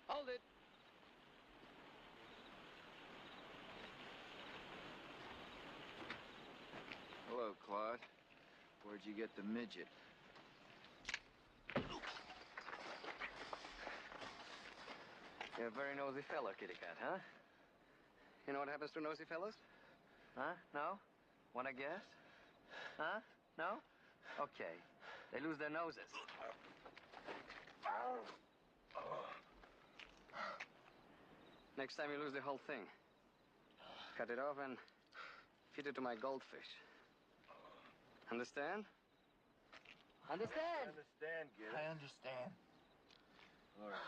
Hold it. Hello, Claude. Where'd you get the midget? You're a very nosy fellow, kitty cat, huh? You know what happens to nosy fellows? Huh? No? Wanna guess? Huh? No? Okay. They lose their noses. Next time you lose the whole thing. Cut it off and feed it to my goldfish. Understand? Understand? I understand, Gil. I understand. All right.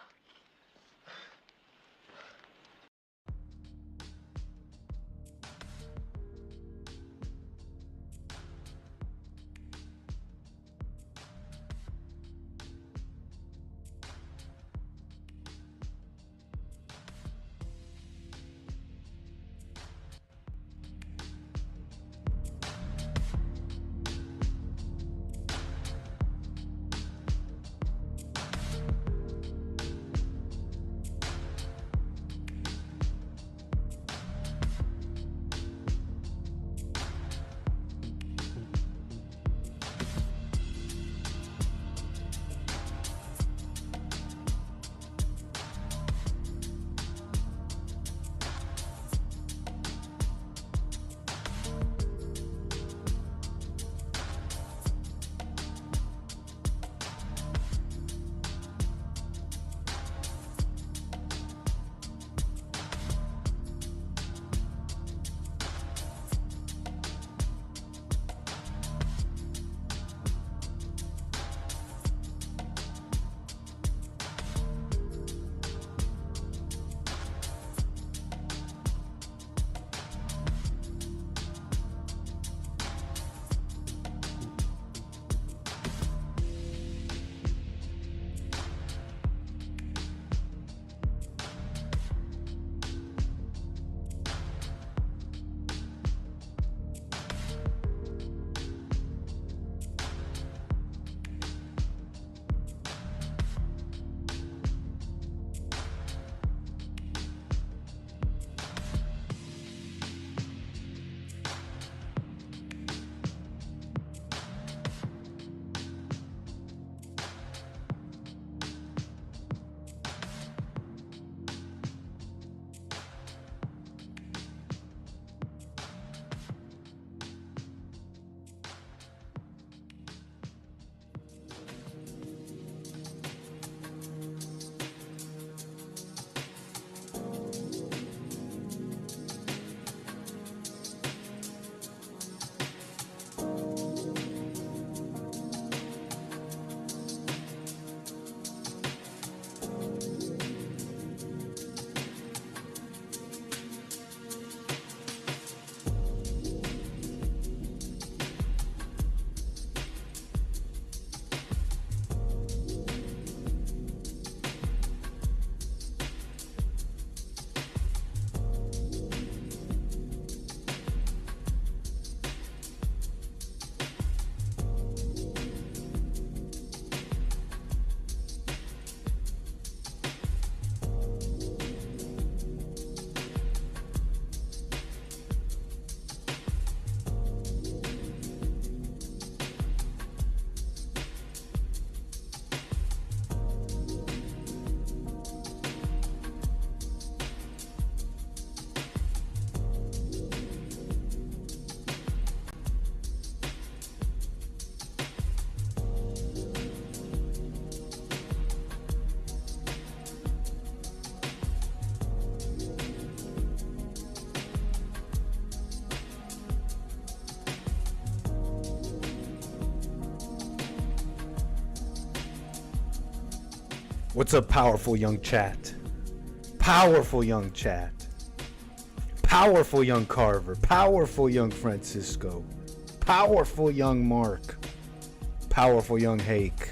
What's up, powerful young chat? Powerful young chat. Powerful young Carver. Powerful young Francisco. Powerful young Mark. Powerful young Hake.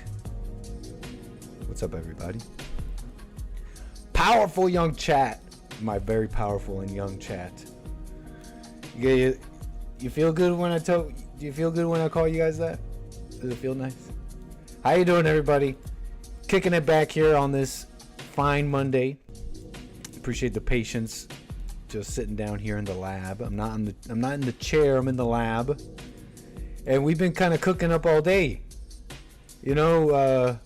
What's up, everybody? Powerful young chat. My very powerful and young chat. You feel good when do you feel good when I call you guys that? Does it feel nice? How you doing, everybody? Kicking it back here on this fine Monday. Appreciate the patience. Just sitting down here in the lab. I'm not in the chair. I'm in the lab. And we've been kind of cooking up all day. You know,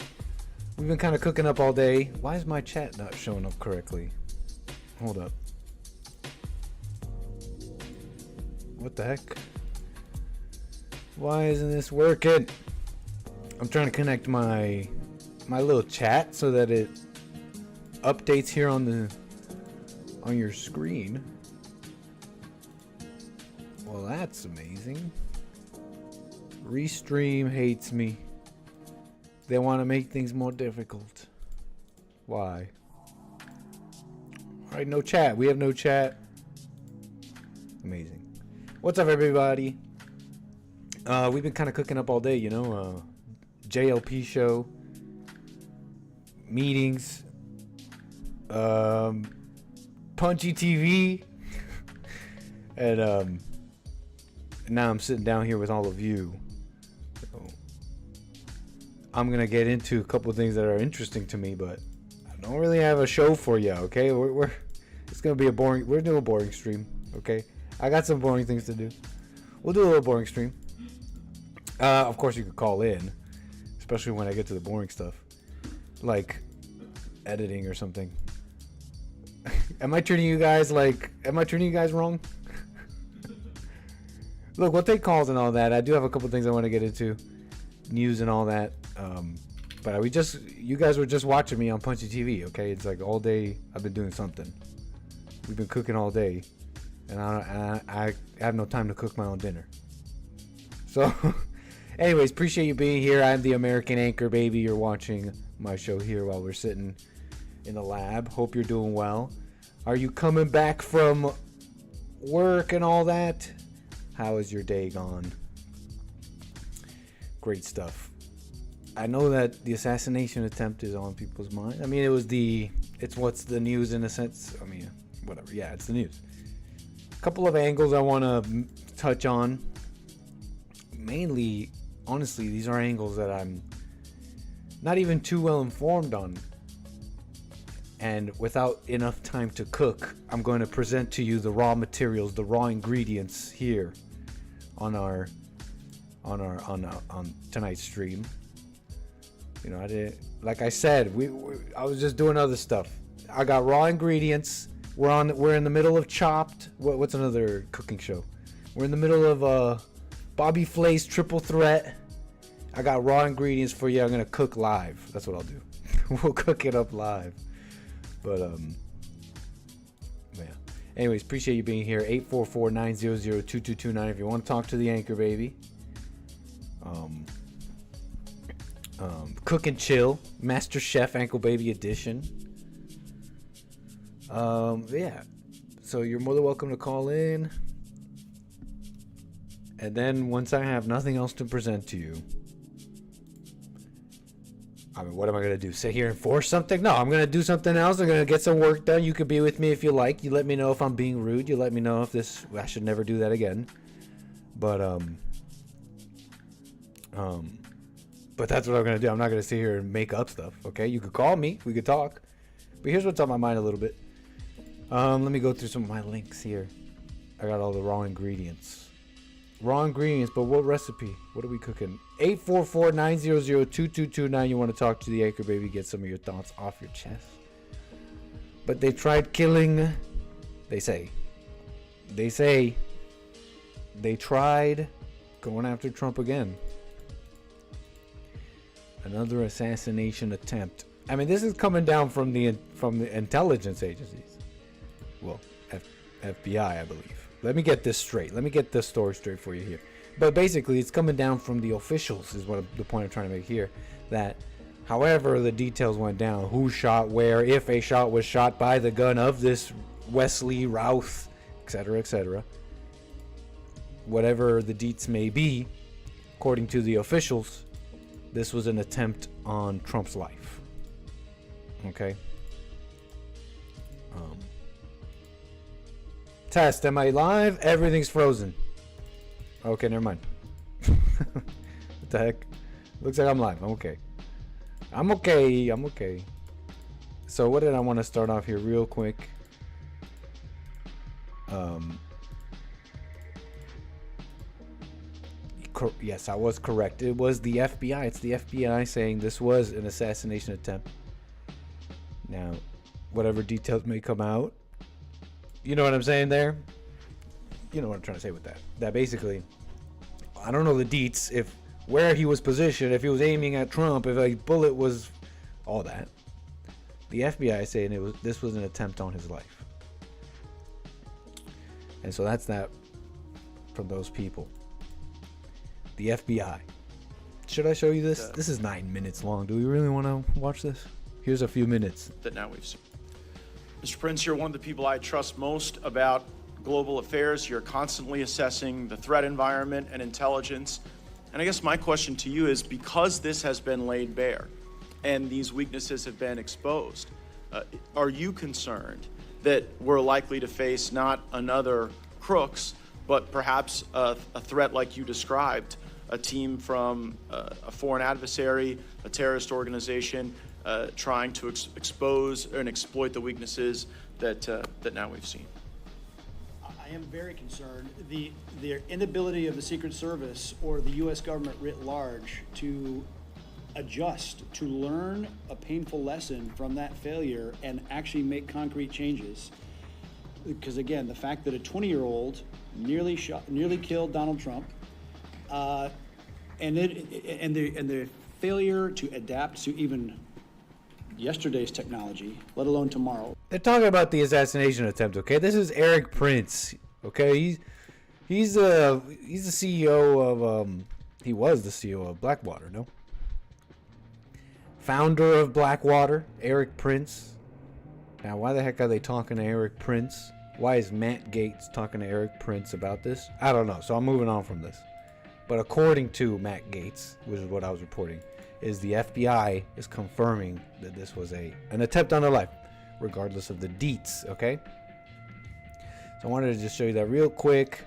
we've been kind of cooking up all day. Why is my chat not showing up correctly? Hold up. What the heck? Why isn't this working? I'm trying to connect my little chat so that it updates here on your screen. Well, that's amazing. Restream hates me. They want to make things more difficult. Why? Alright, no chat. We have no chat. Amazing. What's up, everybody? We've been kind of cooking up all day, you know. JLP show. Meetings. Punchy TV. And now I'm sitting down here with all of you. So I'm gonna get into a couple of things that are interesting to me, but I don't really have a show for you. Okay, it's gonna be a boring. We're doing a boring stream. Okay, I got some boring things to do. We'll do a little boring stream. Of course, you could call in, especially when I get to the boring stuff, like editing or something. Am I treating you guys wrong? Look, we'll take calls and all that. I do have a couple things I want to get into, news and all that. But you guys were just watching me on Punchy TV, okay? It's like all day I've been doing something. We've been cooking all day, and I have no time to cook my own dinner. So, anyways, appreciate you being here. I'm the American Anchor Baby. You're watching my show here while we're sitting in the lab. Hope you're doing well. Are you coming back from work and all that? How is your day gone? Great stuff. I know that the assassination attempt is on people's mind. I mean, it's what's the news in a sense. I mean, whatever. Yeah, it's the news. A couple of angles I want to touch on. Mainly, honestly, these are angles that I'm not even too well informed on. And without enough time to cook, I'm going to present to you the raw materials, the raw ingredients here on tonight's stream. You know, like I said, I was just doing other stuff. I got raw ingredients. We're in the middle of Chopped. What's another cooking show? We're in the middle of Bobby Flay's Triple Threat. I got raw ingredients for you. I'm gonna cook live. That's what I'll do. We'll cook it up live. But yeah. Anyways, appreciate you being here. 844-900-2229 if you want to talk to the Anchor Baby. Cook and Chill, Master Chef Ankle Baby Edition. Yeah. So you're more than welcome to call in. And then once I have nothing else to present to you, I mean, what am I going to do? Sit here and force something? No, I'm going to do something else. I'm going to get some work done. You could be with me if you like. You let me know if I'm being rude. You let me know if I should never do that again. But that's what I'm going to do. I'm not going to sit here and make up stuff, okay? You could call me. We could talk. But here's what's on my mind a little bit. Let me go through some of my links here. I got all the raw ingredients. Raw ingredients, but what recipe? What are we cooking? 844-900-2229. You want to talk to the Anchor Baby, get some of your thoughts off your chest. But they tried killing, they tried going after Trump again. Another assassination attempt. I mean, this is coming down from the intelligence agencies. Well, FBI, I believe. Let me get this straight. Let me get this story straight for you here. But basically, it's coming down from the officials, is what the point I'm trying to make here. That, however the details went down, who shot where, if a shot was shot by the gun of this Wesley Routh, etc., whatever the deets may be, according to the officials, this was an attempt on Trump's life. Okay? Test, am I live? Everything's frozen. Okay, never mind. What the heck? Looks like I'm live. I'm okay. So what did I want to start off here real quick? Yes, I was correct. It was the FBI. It's the FBI saying this was an assassination attempt. Now, whatever details may come out, you know what I'm saying there? You know what I'm trying to say with that. That basically, I don't know the deets, if where he was positioned, if he was aiming at Trump, if a bullet was, all that. The FBI is saying this was an attempt on his life. And so that's that from those people. The FBI. Should I show you this? This is 9 minutes long. Do we really want to watch this? Here's a few minutes. That now we've seen. Mr. Prince, you're one of the people I trust most about global affairs. You're constantly assessing the threat environment and intelligence. And I guess my question to you is, because this has been laid bare and these weaknesses have been exposed, are you concerned that we're likely to face not another Crooks, but perhaps a threat like you described, a team from a foreign adversary, a terrorist organization, trying to expose and exploit the weaknesses that now we've seen? I am very concerned. The inability of the Secret Service or the U.S. government writ large to adjust, to learn a painful lesson from that failure and actually make concrete changes. Because again, the fact that a 20-year-old nearly killed Donald Trump, and the failure to adapt to even yesterday's technology, let alone tomorrow. They're talking about the assassination attempt, okay? This is Eric Prince, okay? He's the CEO of he was the CEO of Blackwater, no? Founder of Blackwater, Eric Prince. Now, why the heck are they talking to Eric Prince? Why is Matt Gaetz talking to Eric Prince about this? I don't know, so I'm moving on from this. But according to Matt Gaetz, which is what I was reporting, is the FBI is confirming that this was an attempt on their life, regardless of the deets, okay? So I wanted to just show you that real quick.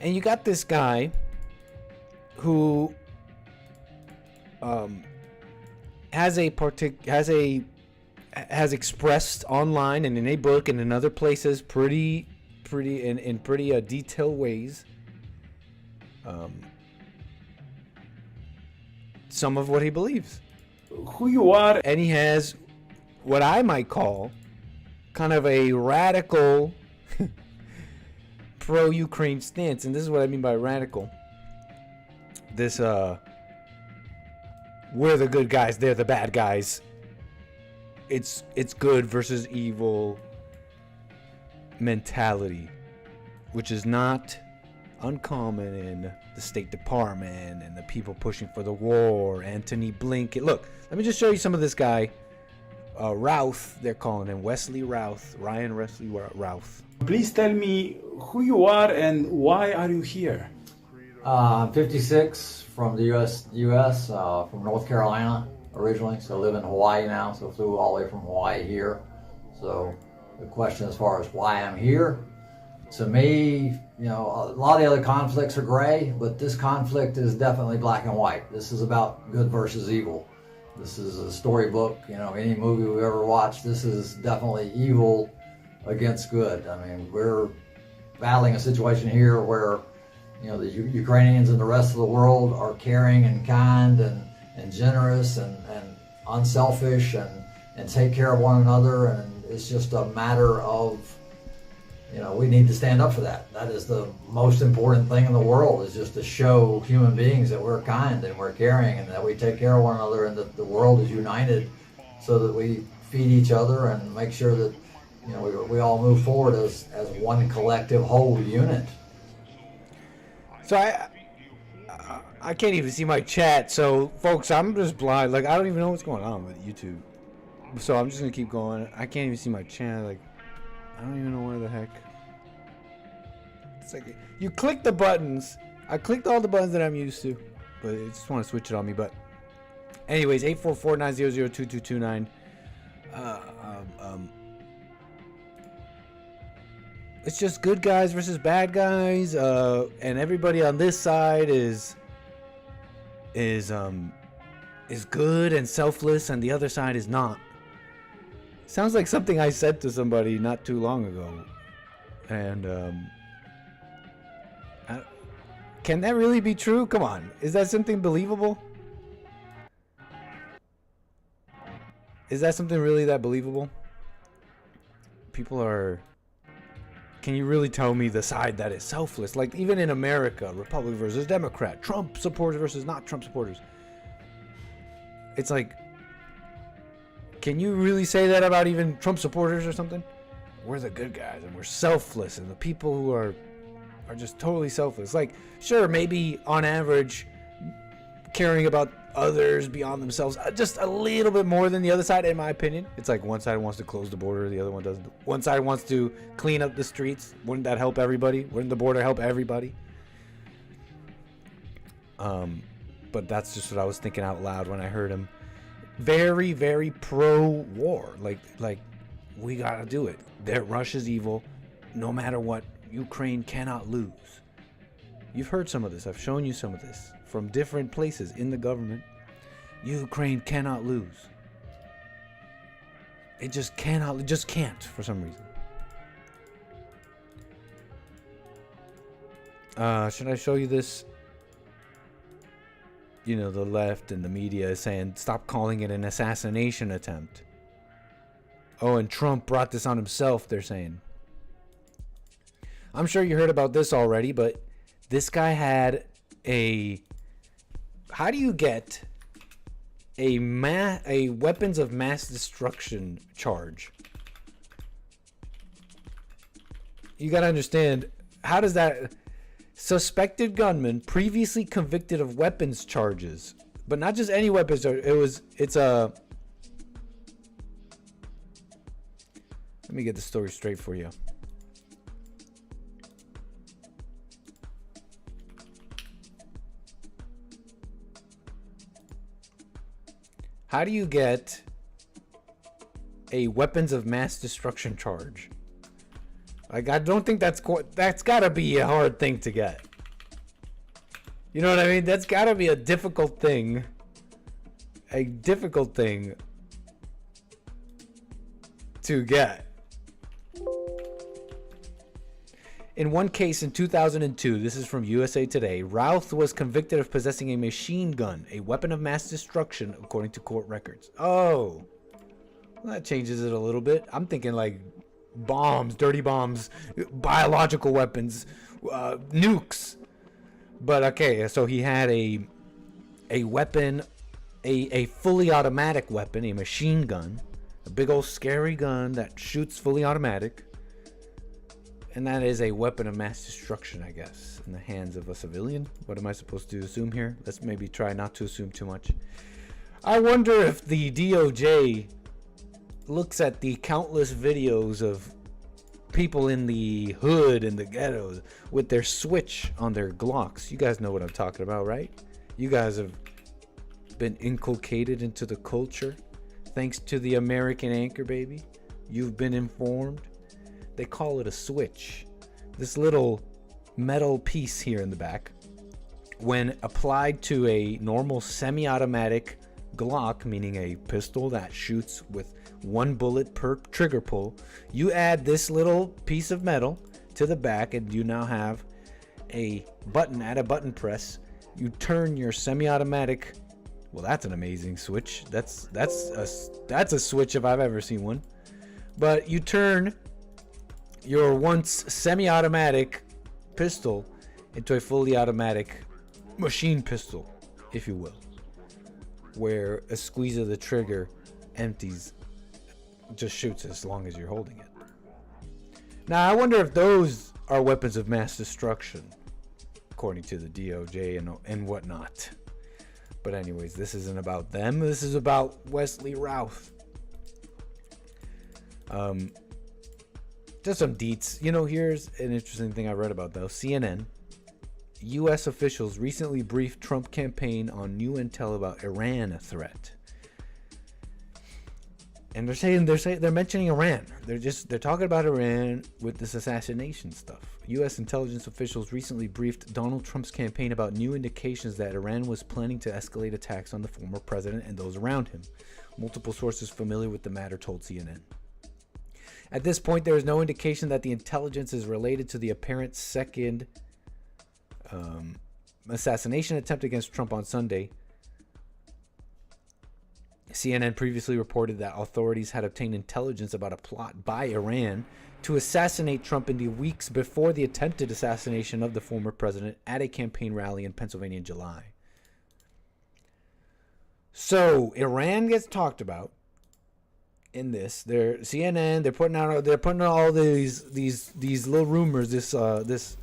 And you got this guy who has expressed online and in a book and in other places pretty detailed ways some of what he believes, who you are, and he has what I might call kind of a radical pro-Ukraine stance. And this is what I mean by radical. This we're the good guys, they're the bad guys. It's good versus evil mentality, which is not uncommon in the State Department and the people pushing for the war. Antony Blinken. Look, let me just show you some of this guy. Routh, they're calling him Wesley Routh. Ryan Wesley Routh. please tell me who you are and why are you here? I'm 56, from the U.S., from North Carolina originally, so I live in Hawaii now, so flew all the way from Hawaii here. So the question as far as why I'm here, to me, you know, a lot of the other conflicts are gray, but this conflict is definitely black and white. This is about good versus evil. This is a storybook, you know, any movie we've ever watched, this is definitely evil against good. I mean, we're battling a situation here where, you know, the Ukrainians and the rest of the world are caring and kind and generous and unselfish and take care of one another, and it's just a matter of, you know, we need to stand up for that. That is the most important thing in the world, is just to show human beings that we're kind and we're caring and that we take care of one another and that the world is united so that we feed each other and make sure that, you know, we all move forward as one collective whole unit. So I can't even see my chat. So folks, I'm just blind. Like, I don't even know what's going on with YouTube. So I'm just gonna keep going. I can't even see my chat. Like, I don't even know where the heck. It's like you click the buttons. I clicked all the buttons that I'm used to, but I just want to switch it on me. But anyways, 844-900-2229. It's just good guys versus bad guys, and everybody on this side is good and selfless, and the other side is not. Sounds like something I said to somebody not too long ago. And can that really be true? Come on. Is that something believable? Is that something really that believable? People are... Can you really tell me the side that is selfless? Like, even in America, Republican versus Democrat, Trump supporters versus not Trump supporters. It's like, can you really say that about even Trump supporters or something? We're the good guys and we're selfless, and the people who are just totally selfless. Like, sure, maybe on average, caring about others beyond themselves just a little bit more than the other side, in my opinion. It's like one side wants to close the border, the other one doesn't. One side wants to clean up the streets. Wouldn't that help everybody? Wouldn't the border help everybody? But that's just what I was thinking out loud when I heard him. Very, very pro-war. Like we gotta do it. Russia's evil. No matter what, Ukraine cannot lose. You've heard some of this. I've shown you some of this from different places in the government. Ukraine cannot lose. It just cannot. It just can't for some reason. Should I show you this? You know, the left and the media is saying, stop calling it an assassination attempt. Oh, and Trump brought this on himself, they're saying. I'm sure you heard about this already, but this guy had a... How do you get a weapons of mass destruction charge? You gotta understand, how does that... Suspected gunman previously convicted of weapons charges, but not just any weapons charge. It's a... Let me get the story straight for you. How do you get a weapons of mass destruction charge? Like, I don't think that's gotta be a hard thing to get. You know what I mean? That's gotta be a difficult thing. A difficult thing to get. In one case in 2002, this is from USA Today, Routh was convicted of possessing a machine gun, a weapon of mass destruction, according to court records. Oh, well, that changes it a little bit. I'm thinking like bombs, dirty bombs, biological weapons, nukes. But okay, so he had a weapon, a fully automatic weapon, a machine gun, a big old scary gun that shoots fully automatic. And that is a weapon of mass destruction, I guess, in the hands of a civilian. What am I supposed to assume here? Let's maybe try not to assume too much. I wonder if the DOJ looks at the countless videos of people in the hood and the ghettos with their switch on their Glocks. You guys know what I'm talking about, right? You guys have been inculcated into the culture thanks to the American Anchor, baby. You've been informed. They call it a switch. This little metal piece here in the back, when applied to a normal semi-automatic Glock, meaning a pistol that shoots with one bullet per trigger pull, you add this little piece of metal to the back and you now have a button. At a button press, you turn your semi-automatic. Well, that's an amazing switch. That's a switch if I've ever seen one. But you turn your once semi-automatic pistol into a fully automatic machine pistol, if you will, where a squeeze of the trigger empties, just shoots as long as you're holding it. Now, I wonder if those are weapons of mass destruction, according to the DOJ and whatnot. But anyways, this isn't about them. This is about Wesley Routh. Just some deets. You know, here's an interesting thing I read about, though. CNN. U.S. officials recently briefed Trump campaign on new intel about Iran threat. And they're mentioning Iran. They're talking about Iran with this assassination stuff. U.S. intelligence officials recently briefed Donald Trump's campaign about new indications that Iran was planning to escalate attacks on the former president and those around him. Multiple sources familiar with the matter told CNN. At this point, there is no indication that the intelligence is related to the apparent second assassination attempt against Trump on Sunday. CNN previously reported that authorities had obtained intelligence about a plot by Iran to assassinate Trump in the weeks before the attempted assassination of the former president at a campaign rally in Pennsylvania in July. So Iran gets talked about in this. They're CNN. They're putting out all these little rumors. This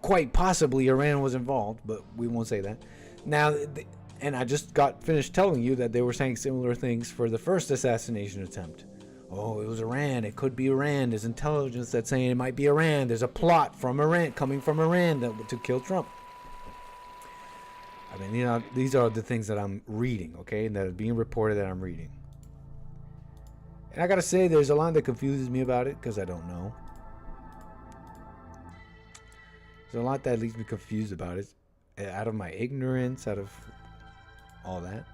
quite possibly Iran was involved, but we won't say that now. And I just got finished telling you that they were saying similar things for the first assassination attempt. Oh, it was Iran. It could be Iran. There's intelligence that's saying it might be Iran. There's a plot from Iran, coming from Iran to kill Trump. I mean, these are the things that I'm reading, okay? And that are being reported that I'm reading. And I got to say, there's a lot that confuses me about it because I don't know. There's a lot that leaves me confused about it. Out of my ignorance, out of all that.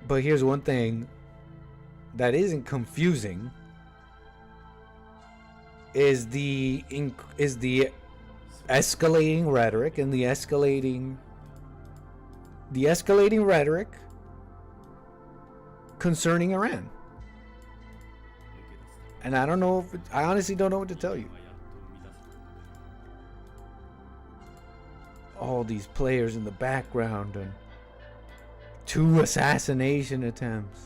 But here's one thing that isn't confusing is the escalating rhetoric and the escalating rhetoric concerning Iran. And I don't know if I honestly don't know what to tell you. All these players in the background and 2 assassination attempts.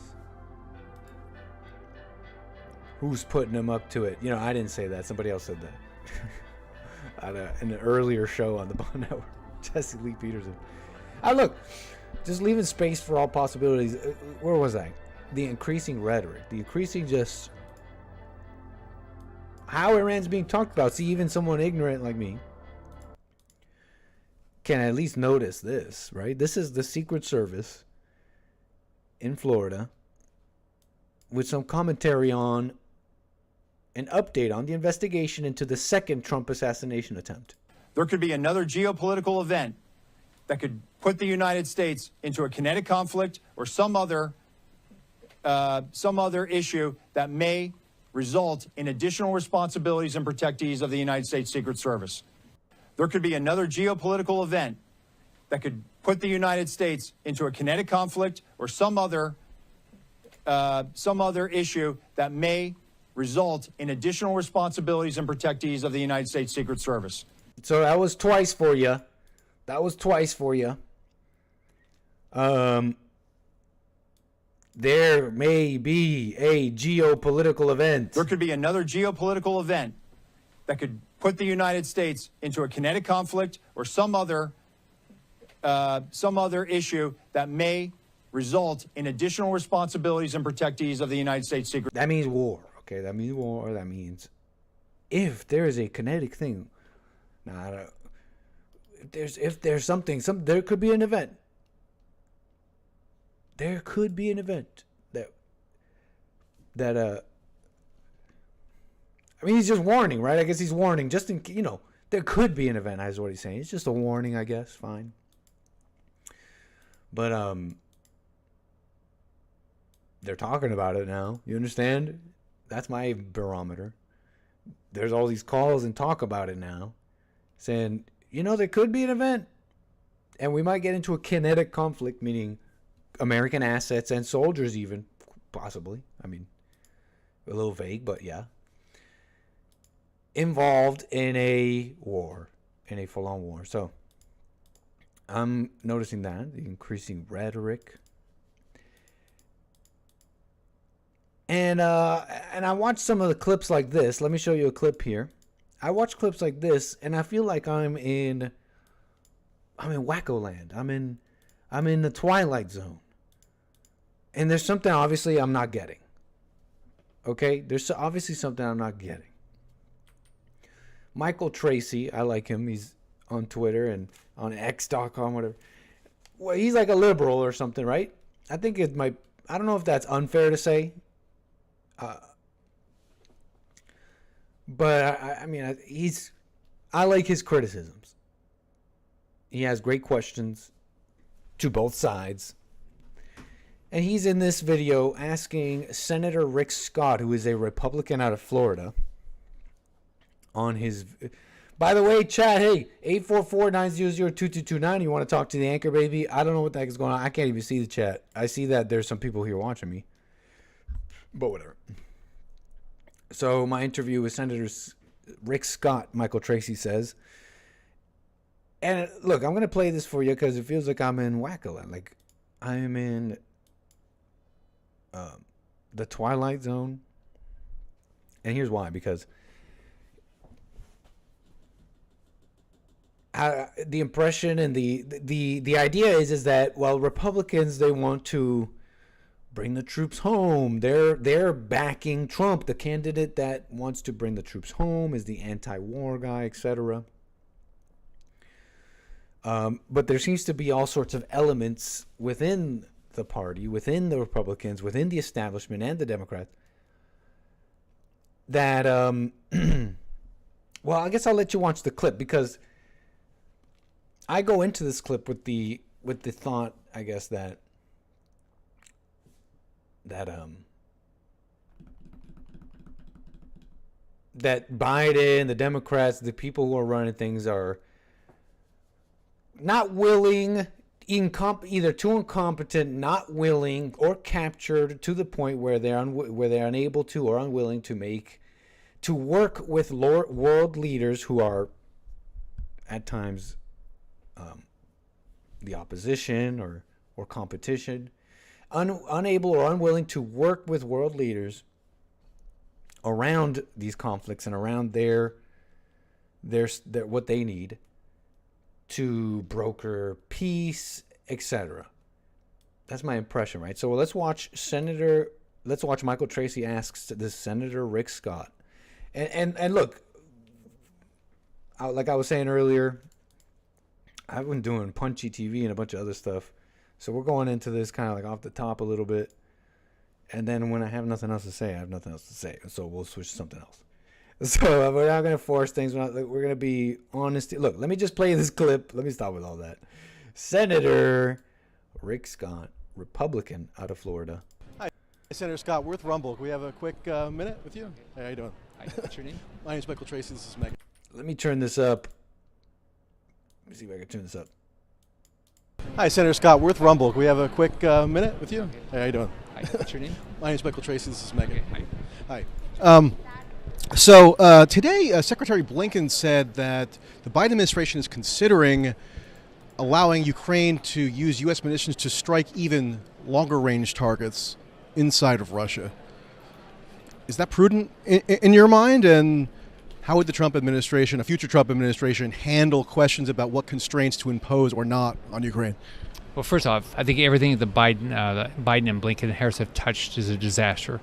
Who's putting them up to it? You know, I didn't say that. Somebody else said that. In an earlier show on the Bond Network. Jesse Lee Peterson. Look, just leaving space for all possibilities. Where was I? The increasing rhetoric. The increasing just how Iran's being talked about. See, even someone ignorant like me can at least notice this, right? This is the Secret Service in Florida with some commentary on an update on the investigation into the second Trump assassination attempt. There could be another geopolitical event that could put the United States into a kinetic conflict or some other issue that may result in additional responsibilities and protectees of the United States Secret Service. There could be another geopolitical event that could put the United States into a kinetic conflict or some other issue that may result in additional responsibilities and protectees of the United States Secret Service. So that was twice for you. There may be a geopolitical event. There could be another geopolitical event that could put the United States into a kinetic conflict or some other issue that may result in additional responsibilities and protectees of the United States Secret. That means war, okay? That means war. That means if there is a kinetic thing. Now, if there's something, there could be an event. There could be an event that I mean, he's just warning, right? I guess he's warning just in, there could be an event, is what he's saying. It's just a warning, I guess. Fine. But, they're talking about it now. You understand? That's my barometer. There's all these calls and talk about it now. Saying, there could be an event. And we might get into a kinetic conflict, meaning American assets and soldiers even, possibly. I mean, a little vague, but yeah. Involved in a war, in a full-on war. So I'm noticing that, the increasing rhetoric. And I watched some of the clips like this. Let me show you a clip here. I watch clips like this, and I feel like I'm in Wacko Land. I'm in the Twilight Zone. And there's something obviously I'm not getting. Okay? There's obviously something I'm not getting. Michael Tracy, I like him. He's on Twitter and on X.com, whatever. well, he's like a liberal or something, right? I think it might. I don't know if that's unfair to say. But I mean, I like his criticisms. He has great questions to both sides. And he's in this video asking Senator Rick Scott, who is a Republican out of Florida, on his... By the way, chat, hey, 844-900-2229. You want to talk to the anchor, baby? I don't know what the heck is going on. I can't even see the chat. I see that there's some people here watching me. But whatever. So my interview with Senator Rick Scott, Michael Tracy says. And look, I'm going to play this for you because it feels like I'm in Wackaland. Like I'm in the Twilight Zone. And here's why. Because the impression and the idea is that, well, Republicans, they want to bring the troops home. They're backing Trump. The candidate that wants to bring the troops home is the anti-war guy, etc. But there seems to be all sorts of elements within the party, within the Republicans, within the establishment and the Democrats that, well, I guess I'll let you watch the clip because I go into this clip with the thought, I guess, that Biden, the Democrats, the people who are running things are not willing, either too incompetent, not willing, or captured to the point where they're unable to or unwilling to work with world leaders who are at times the opposition or competition. Unable or unwilling to work with world leaders around these conflicts and around their what they need to broker peace, etc. That's my impression, right? So let's watch Michael Tracy asks this Senator Rick Scott, and look, like I was saying earlier, I've been doing Punchy TV and a bunch of other stuff. So we're going into this kind of like off the top a little bit. And then when I have nothing else to say, I have nothing else to say. So we'll switch to something else. So we're not going to force things. We're going to be honest. Look, let me just play this clip. Let me stop with all that. Senator Rick Scott, Republican out of Florida. Hi, Senator Scott. We're with Rumble. Can we have a quick minute with you? Hey, how you doing? Hi, what's your name? My name's Michael Tracy. This is Meg. Let me turn this up. Let me see if I can turn this up. Hi, Senator Scott. We're with Rumble. Can we have a quick minute with you? Hey, how you doing? Hi, what's your name? My name's Michael Tracy. This is Megan. Okay, hi. So today, Secretary Blinken said that the Biden administration is considering allowing Ukraine to use U.S. munitions to strike even longer-range targets inside of Russia. Is that prudent in your mind? And how would the Trump administration, a future Trump administration, handle questions about what constraints to impose or not on Ukraine? Well, first off, I think everything that Biden and Blinken and Harris have touched is a disaster.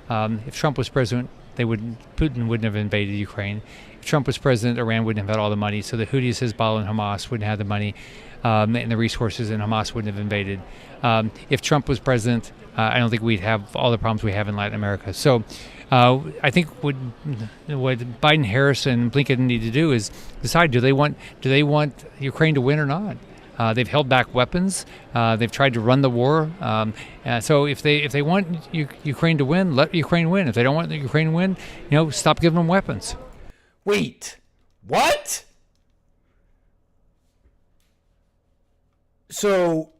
If Trump was president, Putin wouldn't have invaded Ukraine. If Trump was president, Iran wouldn't have had all the money. So the Houthis, Hezbollah, and Hamas wouldn't have the money and the resources, and Hamas wouldn't have invaded. If Trump was president, I don't think we'd have all the problems we have in Latin America. So I think what Biden, Harris, and Blinken need to do is decide: do they want Ukraine to win or not? They've held back weapons. They've tried to run the war. So if they want Ukraine to win, let Ukraine win. If they don't want Ukraine to win, stop giving them weapons. Wait, what? So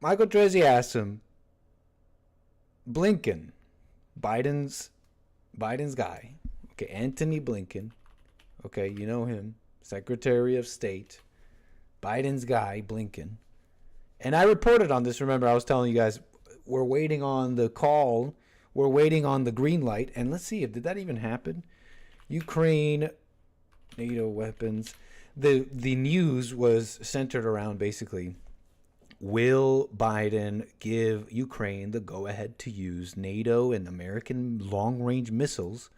Michael Tracy asked him, Blinken, Biden's guy, okay, Antony Blinken, okay, you know him, Secretary of State, Biden's guy, Blinken. And I reported on this, remember, I was telling you guys, we're waiting on the call, we're waiting on the green light, and let's see, did that even happen? Ukraine, NATO weapons. The news was centered around basically, will Biden give Ukraine the go-ahead to use NATO and American long-range missiles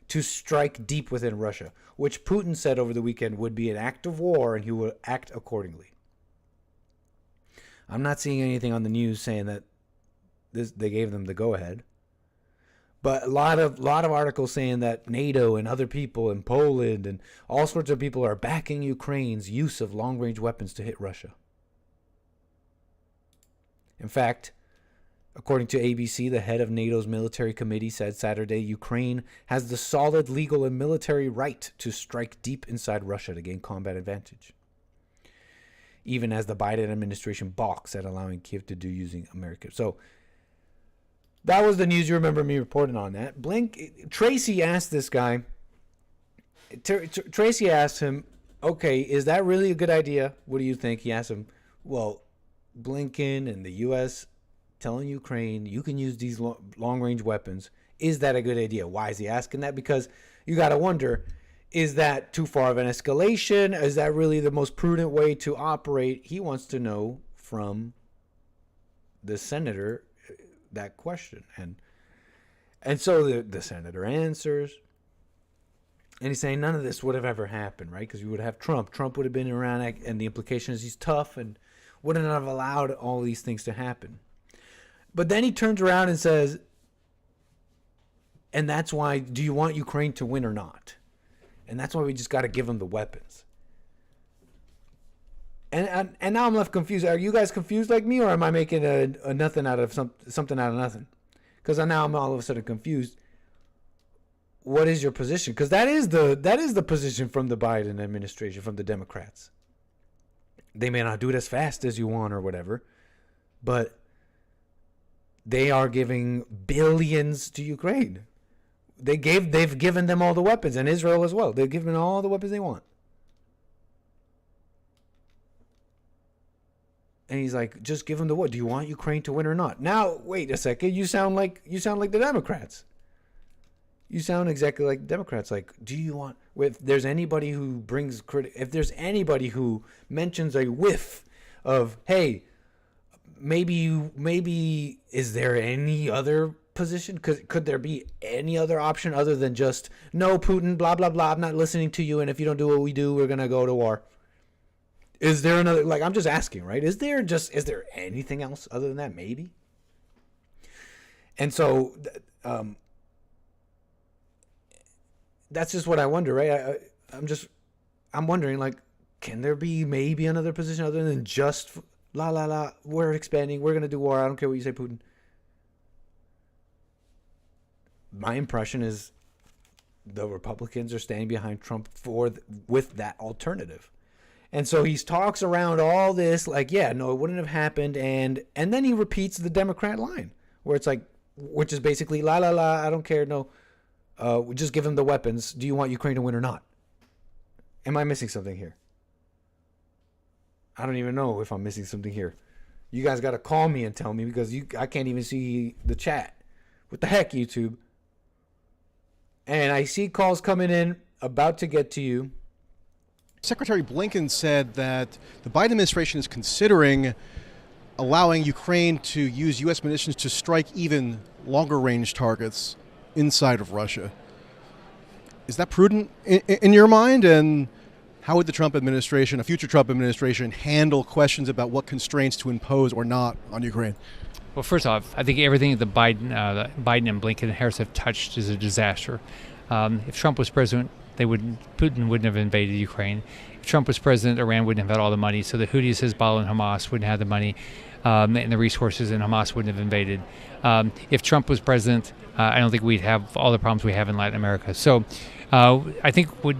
to strike deep within Russia, which Putin said over the weekend would be an act of war and he will act accordingly. I'm not seeing anything on the news saying that they gave them the go-ahead. But a lot of articles saying that NATO and other people in Poland and all sorts of people are backing Ukraine's use of long-range weapons to hit Russia. In fact, according to ABC, the head of NATO's military committee said Saturday Ukraine has the solid legal and military right to strike deep inside Russia to gain combat advantage, even as the Biden administration balks at allowing Kiev to do using America. So that was the news. You remember me reporting on that. Tracy asked this guy. Tracy asked him, okay, is that really a good idea? What do you think? He asked him, well, Blinken and the U.S. telling Ukraine you can use these long-range weapons. Is that a good idea? Why is he asking that? Because you got to wonder, is that too far of an escalation? Is that really the most prudent way to operate? He wants to know from the senator that question. And so the senator answers. And he's saying none of this would have ever happened, right? Because we would have Trump. Trump would have been around, and the implication is he's tough and wouldn't have allowed all these things to happen. But then he turns around and says, and that's why, do you want Ukraine to win or not? And that's why we just got to give them the weapons. And now I'm left confused. Are you guys confused like me, or am I making a nothing out of something out of nothing? Because now I'm all of a sudden confused. What is your position? Because that is the position from the Biden administration, from the Democrats. They may not do it as fast as you want or whatever, but they are giving billions to Ukraine. They've given them all the weapons, and Israel as well. They've given all the weapons they want. And he's like, just give them the what? Do you want Ukraine to win or not? Now, wait a second. You sound like the Democrats. You sound exactly like the Democrats. Like, do you want? If there's anybody who brings if there's anybody who mentions a whiff of, hey, maybe is there any other position? Could there be any other option other than just no, Putin, blah blah blah, I'm not listening to you, and if you don't do what we do, we're gonna go to war? Is there another? Like, I'm just asking, right? Is there anything else other than that? Maybe. And so, that's just what I wonder, right? I'm wondering, like, can there be maybe another position other than just we're expanding, we're gonna do war, I don't care what you say, Putin. My impression is the Republicans are standing behind Trump with that alternative. And so he talks around all this like, yeah, no, it wouldn't have happened. And then he repeats the Democrat line where it's like, which is basically, I don't care. No, just give them the weapons. Do you want Ukraine to win or not? Am I missing something here? I don't even know if I'm missing something here. You guys got to call me and tell me, because I can't even see the chat. What the heck, YouTube? And I see calls coming in, about to get to you. Secretary Blinken said that the Biden administration is considering allowing Ukraine to use U.S. munitions to strike even longer range targets inside of Russia. Is that prudent in your mind? And how would the Trump administration, a future Trump administration, handle questions about what constraints to impose or not on Ukraine? Well, first off, I think everything that Biden and Blinken and Harris have touched is a disaster. If Trump was president, Putin wouldn't have invaded Ukraine. If Trump was president, Iran wouldn't have had all the money. So the Houthis, Hezbollah, and Hamas wouldn't have the money and the resources, and Hamas wouldn't have invaded. If Trump was president, I don't think we'd have all the problems we have in Latin America. So I think what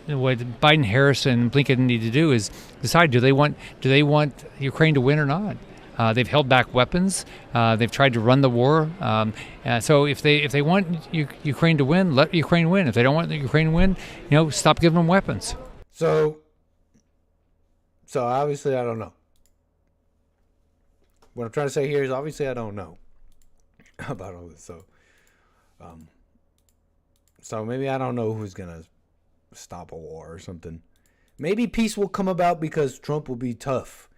Biden, Harris, and Blinken need to do is decide: do they want Ukraine to win or not? They've held back weapons. They've tried to run the war. So if they want Ukraine to win, let Ukraine win. If they don't want Ukraine to win, stop giving them weapons. So obviously I don't know. What I'm trying to say here is obviously I don't know about all this. So maybe I don't know who's gonna stop a war or something. Maybe peace will come about because Trump will be tough.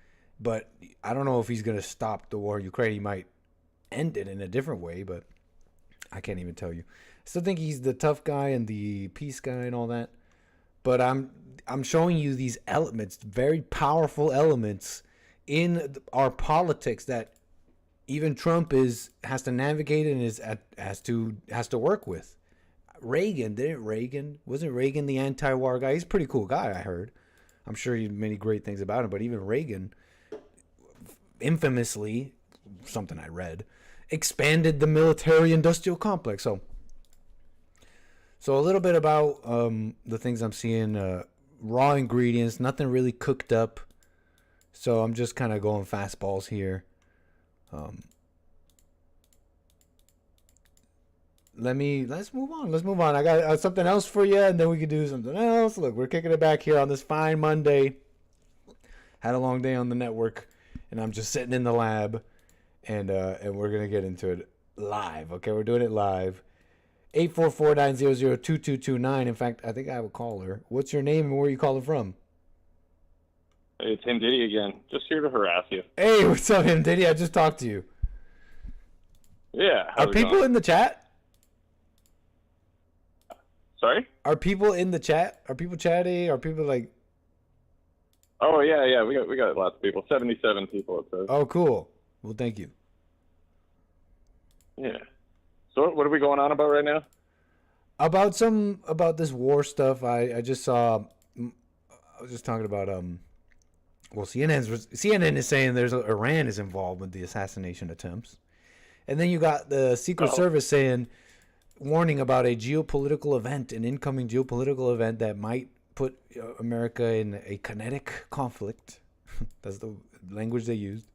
But I don't know if he's going to stop the war in Ukraine. He might end it in a different way, but I can't even tell you. I still think he's the tough guy and the peace guy and all that. But I'm showing you these elements, very powerful elements in our politics that even Trump has to navigate and has to work with. Wasn't Reagan the anti-war guy? He's a pretty cool guy, I heard. I'm sure he had many great things about him, but even Reagan infamously, something I read, expanded the military-industrial complex. So a little bit about the things I'm seeing. Raw ingredients, nothing really cooked up. So I'm just kind of going fastballs here. Let's move on. I got something else for you, and then we can do something else. Look, we're kicking it back here on this fine Monday. Had a long day on the network, and I'm just sitting in the lab, and we're gonna get into it live. Okay, we're doing it live. 844-900-2229. In fact, I think I have a caller. What's your name and where are you calling from? Hey, it's Tim Diddy again. Just here to harass you. Hey, what's up, Tim Diddy? I just talked to you. Yeah. Are people in the chat? Sorry? Are people in the chat? Are people chatting? Are people like... Oh, yeah. We got lots of people. 77 people, it says. Oh, cool. Well, thank you. Yeah. So what are we going on about right now? About this war stuff. I just saw... I was just talking about... Well, CNN is saying Iran is involved with the assassination attempts. And then you got the Secret Service saying... warning about a geopolitical event, an incoming geopolitical event that might put America in a kinetic conflict. That's the language they used.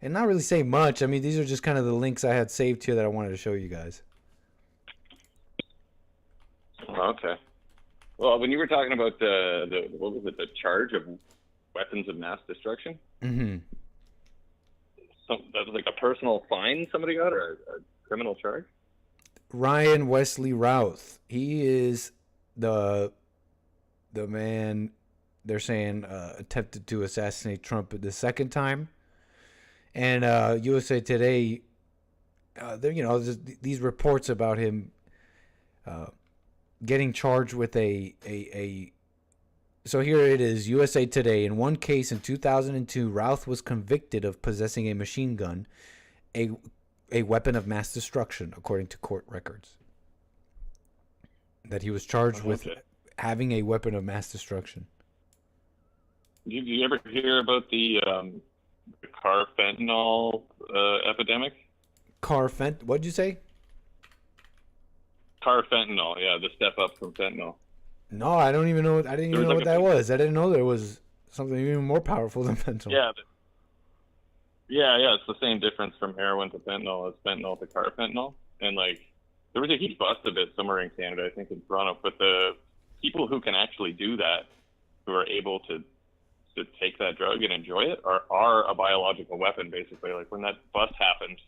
And not really say much. I mean, these are just kind of the links I had saved here that I wanted to show you guys. Okay. Well, when you were talking about the what was it, the charge of weapons of mass destruction? Mm-hmm. So that was like a personal fine somebody got, or a criminal charge? Ryan Wesley Routh. He is the man they're saying attempted to assassinate Trump the second time. And USA Today, these reports about him getting charged with a. So here it is, USA Today. In one case in 2002, Routh was convicted of possessing a machine gun, a weapon of mass destruction, according to court records. That he was charged with having a weapon of mass destruction. Did you ever hear about the carfentanil epidemic? What'd you say? Carfentanil, yeah, the step up from fentanyl. No, I don't even know. I didn't even know what that was. I didn't know there was something even more powerful than fentanyl. Yeah, it's the same difference from heroin to fentanyl as fentanyl to carfentanil. And like, there was a huge bust of it somewhere in Canada, I think in Toronto. But the people who can actually do that, who are able to take that drug and enjoy it, are a biological weapon, basically. Like when that bust happened,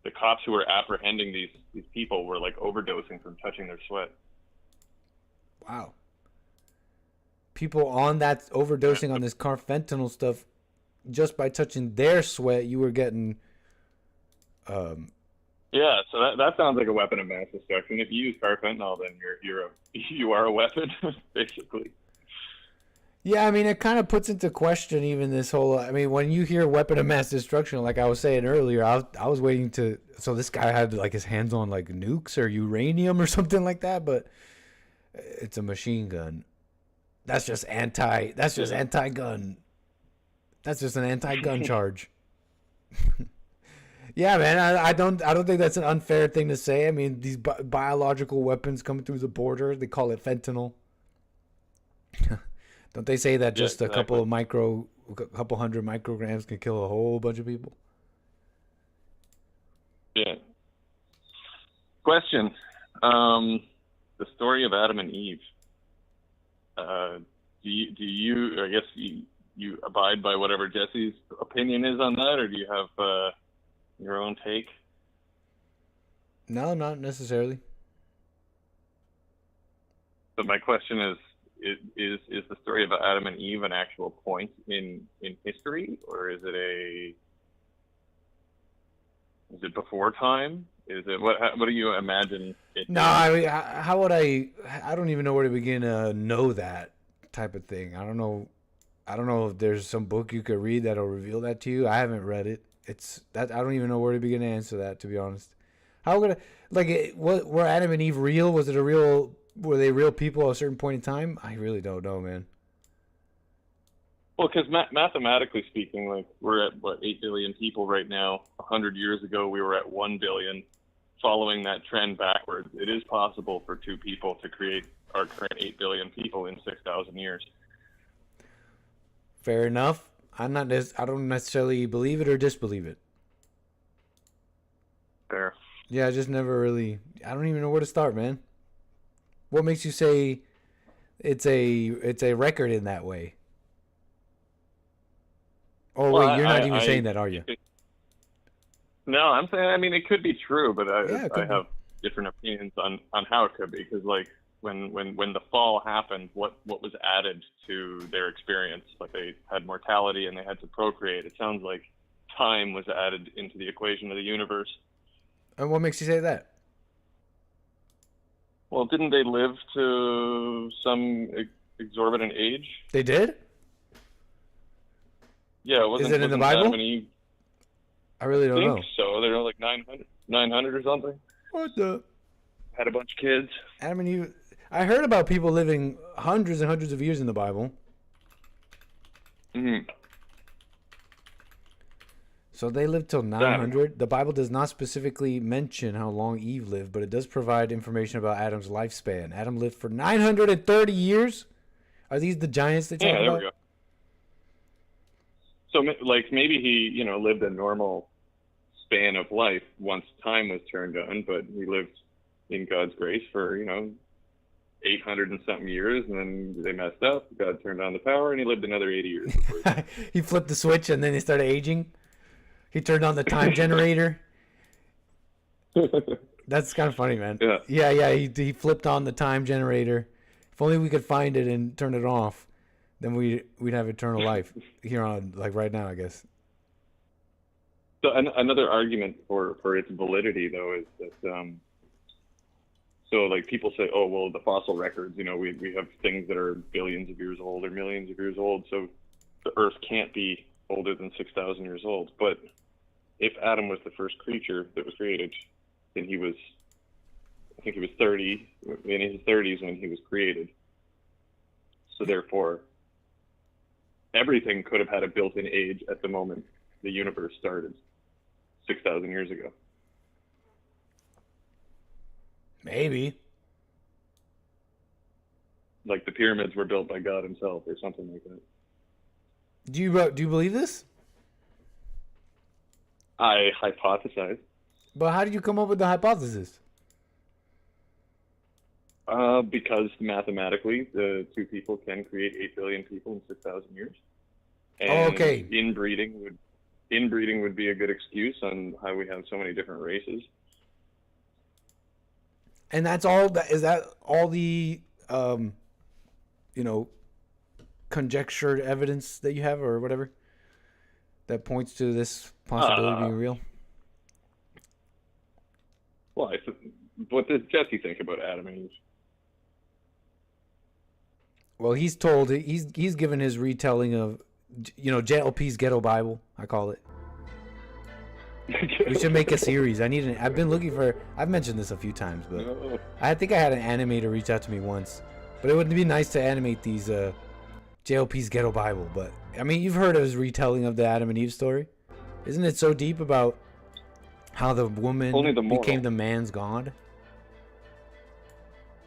the cops who were apprehending these people were like overdosing from touching their sweat. Wow. People on that overdosing on this carfentanil stuff, just by touching their sweat, you were getting. Yeah, so that sounds like a weapon of mass destruction. If you use carfentanil, then you are a weapon, basically. Yeah, I mean, it kind of puts into question even this whole. I mean, when you hear weapon of mass destruction, like I was saying earlier, I was waiting to. So this guy had like his hands on like nukes or uranium or something like that, but it's a machine gun. That's just anti-gun. That's just an anti-gun charge. Yeah, man. I don't think that's an unfair thing to say. I mean, these biological weapons coming through the border, they call it fentanyl. Don't they say that just a couple hundred micrograms can kill a whole bunch of people? Yeah. Question: the story of Adam and Eve. Do you? I guess you abide by whatever Jesse's opinion is on that, or do you have your own take? No, not necessarily. But my question is the story of Adam and Eve an actual point in history, or is it before time? Is it what do you imagine? No, I mean, how would I don't even know where to begin to know that type of thing. I don't know. I don't know if there's some book you could read that'll reveal that to you. I haven't read it. It's that I don't even know where to begin to answer that, to be honest. How could were Adam and Eve real? Was it a real? Were they real people at a certain point in time? I really don't know, man. Well, because mathematically speaking, like we're at what 8 billion people right now. 100 years ago, we were at 1 billion. Following that trend backwards, it is possible for two people to create our current 8 billion people in 6,000 years. Fair enough. I don't necessarily believe it or disbelieve it. Fair. Yeah, I just never really. I don't even know where to start, man. What makes you say it's a record in that way? Oh wait, you're not even saying that, are you? No, I'm saying. I mean, it could be true, but I have different opinions on how it could be. Because like when the fall happened, what was added to their experience? Like they had mortality and they had to procreate. It sounds like time was added into the equation of the universe. And what makes you say that? Well, didn't they live to some exorbitant age? They did? Yeah, Is it in the Bible? Adam and Eve, I really don't know. I think so. They're like 900 or something. What the? Had a bunch of kids. Adam and Eve. I heard about people living hundreds and hundreds of years in the Bible. Mm-hmm. So they lived till 900. The Bible does not specifically mention how long Eve lived, but it does provide information about Adam's lifespan. Adam lived for 930 years? Are these the giants they talk about? Yeah, there we go. So, like, maybe he, lived a normal span of life once time was turned on, but he lived in God's grace for, 800 and something years, and then they messed up. God turned on the power, and he lived another 80 years. He flipped the switch, and then he started aging. He turned on the time generator. That's kind of funny, man. Yeah. He flipped on the time generator. If only we could find it and turn it off, then we'd have eternal life here on, like, right now, I guess. So another argument for its validity, though, is that so like people say, oh well, the fossil records, we have things that are billions of years old or millions of years old, so the Earth can't be older than 6,000 years old. But if Adam was the first creature that was created, then I think he was 30, in his 30s when he was created. So therefore, everything could have had a built-in age at the moment the universe started 6,000 years ago. Maybe. Like the pyramids were built by God himself or something like that. Do you believe this? I hypothesize. But how did you come up with the hypothesis? Because mathematically, the two people can create 8 billion people in 6,000 years. And okay. Inbreeding would be a good excuse on how we have so many different races. And that's all. Is that all the, conjectured evidence that you have, or whatever, that points to this possibility being real? Well, what does Jesse think about Adam and Eve? Well, he's given his retelling of, JLP's Ghetto Bible, I call it. We should make a series. I've mentioned this a few times, but I think I had an animator reach out to me once. But it would be nice to animate these JLP's Ghetto Bible. But I mean, you've heard of his retelling of the Adam and Eve story. Isn't it so deep about how the woman became the man's god?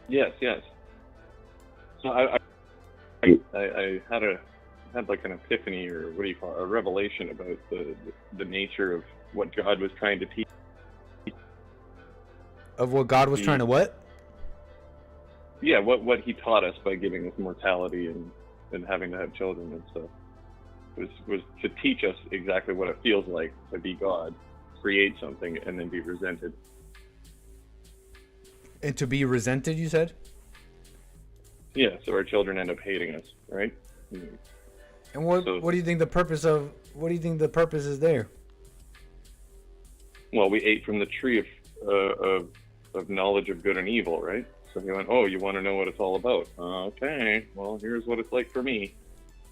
Yes. So I had like an epiphany, or what do you call it, a revelation about the nature of what God was trying to teach. Of what God was trying to what? Yeah, what he taught us by giving us mortality and having to have children and stuff. Was to teach us exactly what it feels like to be God, create something, and then be resented. And to be resented, you said? Yeah, so our children end up hating us, right? And what do you think the purpose is there? Well, we ate from the tree of knowledge of good and evil, right? So he went, oh, you want to know what it's all about? Okay, well, here's what it's like for me.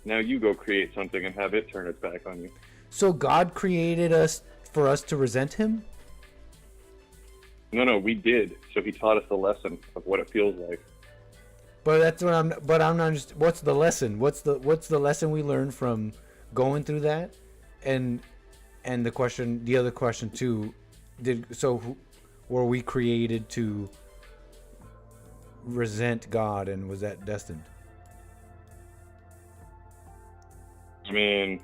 Now you go create something and have it turn its back on you. So God created us for us to resent him? No, we did. So he taught us the lesson of what it feels like. But that's what I'm not just, what's the lesson? What's the lesson we learned from going through that? And the other question too, were we created to resent God, and was that destined? I mean,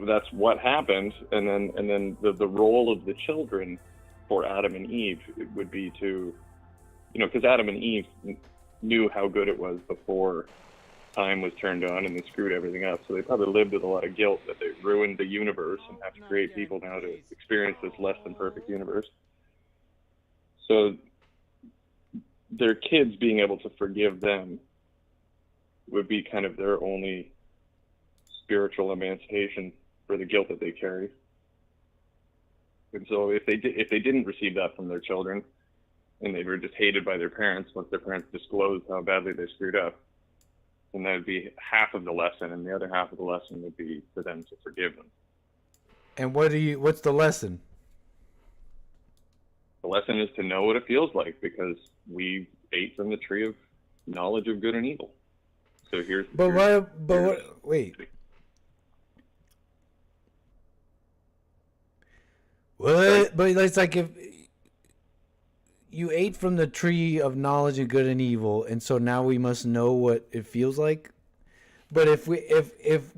that's what happened, and then the role of the children for Adam and Eve would be to, because Adam and Eve knew how good it was before time was turned on and they screwed everything up. So they probably lived with a lot of guilt that they ruined the universe and have to create people now to experience this less than perfect universe. So their kids being able to forgive them would be kind of their only spiritual emancipation for the guilt that they carry. And so if they didn't receive that from their children, and they were just hated by their parents once their parents disclosed how badly they screwed up, then that would be half of the lesson, and the other half of the lesson would be for them to forgive them. And what's the lesson? The lesson is to know what it feels like, because we ate from the tree of knowledge of good and evil. So wait. What? But it's like if you ate from the tree of knowledge of good and evil, and so now we must know what it feels like. But if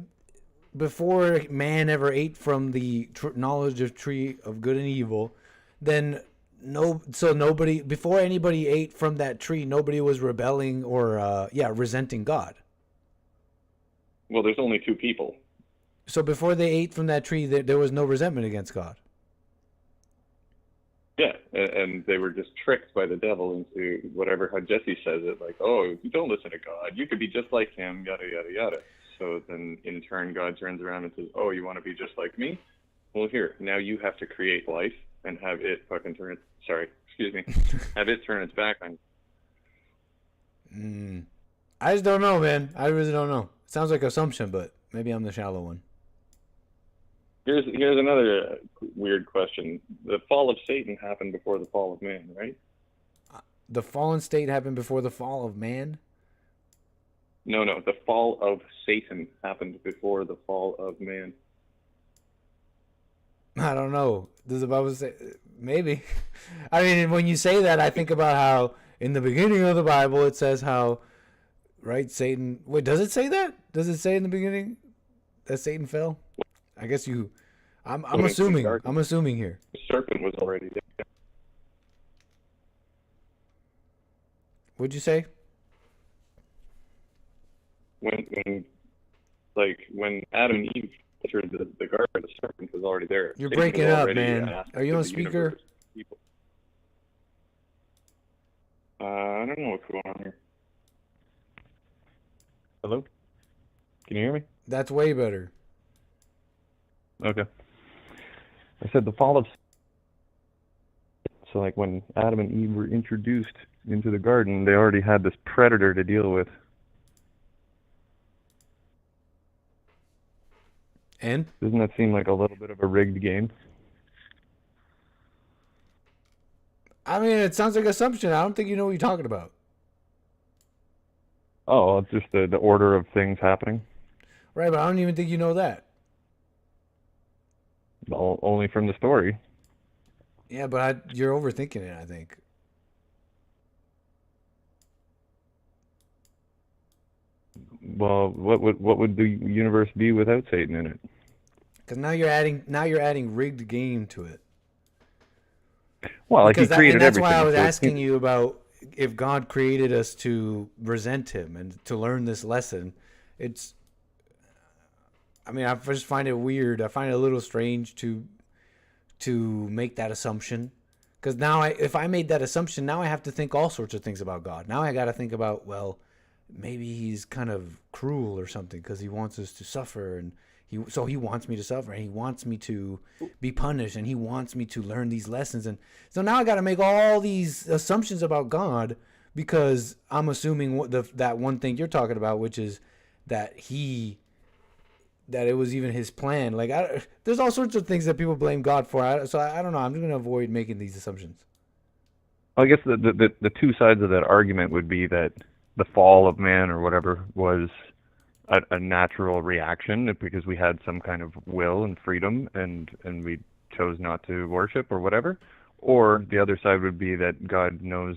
before man ever ate from the knowledge of tree of good and evil, then nobody, before anybody ate from that tree, nobody was rebelling or resenting God. Well, there's only two people. So before they ate from that tree, there was no resentment against God. Yeah, and they were just tricked by the devil into whatever, how Jesse says it, like, oh, you don't listen to God. You could be just like him, yada, yada, yada. So then in turn, God turns around and says, oh, you want to be just like me? Well, here, now you have to create life and have it have it turn its back on you. I just don't know, man. I really don't know. It sounds like assumption, but maybe I'm the shallow one. Here's another weird question. The fall of Satan happened before the fall of man, right? The fallen state happened before the fall of man? No. The fall of Satan happened before the fall of man. I don't know. Does the Bible say? Maybe. I mean, when you say that, I think about how in the beginning of the Bible it says how, right, Satan... Wait, does it say that? Does it say in the beginning that Satan fell? I guess you... I'm assuming. I'm assuming here. The serpent was already there. What'd you say? When Adam and Eve entered the garden, the serpent was already there. You're breaking up, man. Are you on speaker? I don't know what's going on here. Hello? Can you hear me? That's way better. Okay. I said the fall of... So like when Adam and Eve were introduced into the garden, they already had this predator to deal with. And? Doesn't that seem like a little bit of a rigged game? I mean, it sounds like assumption. I don't think you know what you're talking about. Oh, it's just the order of things happening? Right, but I don't even think you know that. Well, only from the story. Yeah, but you're overthinking it, I think. Well, what would the universe be without Satan in it? Because now you're adding rigged game to it. Well, like he created everything. That's why I was asking you about if God created us to resent him and to learn this lesson. I mean, I just find it weird. I find it a little strange to make that assumption. Because now, if I made that assumption, now I have to think all sorts of things about God. Now I got to think about, well, maybe he's kind of cruel or something because he wants us to suffer, and he wants me to suffer, and he wants me to be punished, and he wants me to learn these lessons. And so now I got to make all these assumptions about God because I'm assuming that one thing you're talking about, which is that it was even his plan. Like, there's all sorts of things that people blame God for. So I don't know. I'm just going to avoid making these assumptions. I guess the two sides of that argument would be that the fall of man or whatever was a natural reaction because we had some kind of will and freedom and we chose not to worship or whatever. Or the other side would be that God knows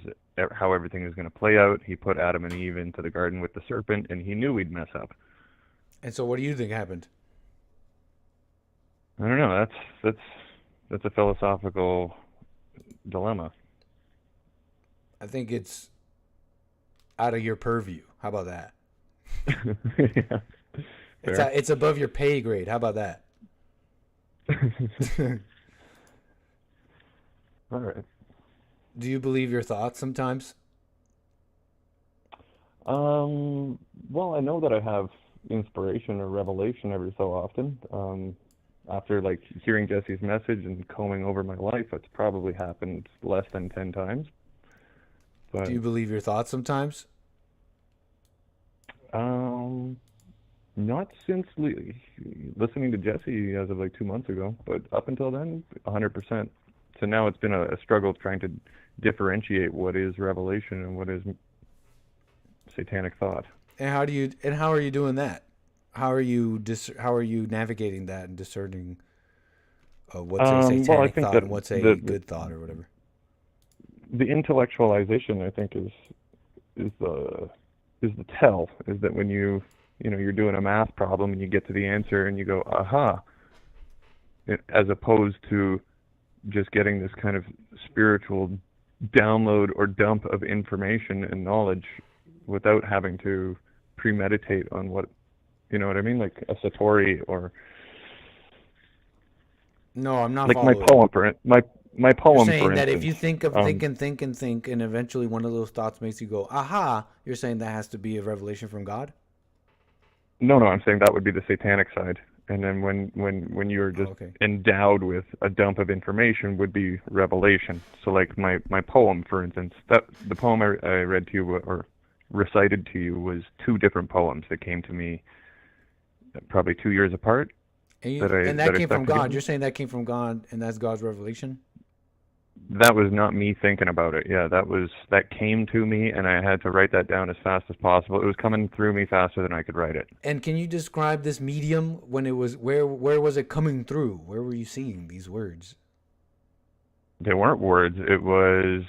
how everything is going to play out. He put Adam and Eve into the garden with the serpent, and he knew we'd mess up. And so what do you think happened? I don't know. That's a philosophical dilemma. I think it's out of your purview. How about that? Yeah, it's above your pay grade. How about that? All right. Do you believe your thoughts sometimes? Well, I know that I have inspiration or revelation every so often. After like hearing Jesse's message and combing over my life, it's probably happened less than 10 times. But, do you believe your thoughts sometimes? Not since listening to Jesse as of like 2 months ago, but up until then, 100%. So now it's been a struggle trying to differentiate what is revelation and what is satanic thought. And how are you doing that? How are you navigating that and discerning what's a satanic thought and what's a good thought or whatever? The intellectualization, I think, is the tell. Is that when you're doing a math problem and you get to the answer and you go, aha, as opposed to just getting this kind of spiritual download or dump of information and knowledge without having to premeditate on what, you know what I mean? Like a Satori or... No, I'm not like following. My poem, you're saying for that instance, if you think of think, and eventually one of those thoughts makes you go, aha, you're saying that has to be a revelation from God? No, I'm saying that would be the satanic side. And then when you're just endowed with a dump of information would be revelation. So like my poem, for instance, the poem I read to you or recited to you was 2 different poems that came to me probably 2 years apart. And that came from God. You're saying that came from God and that's God's revelation? That was not me thinking about it. Yeah, that came to me, and I had to write that down as fast as possible. It was coming through me faster than I could write it. And can you describe this medium when it was where was it coming through? Where were you seeing these words? They weren't words. It was.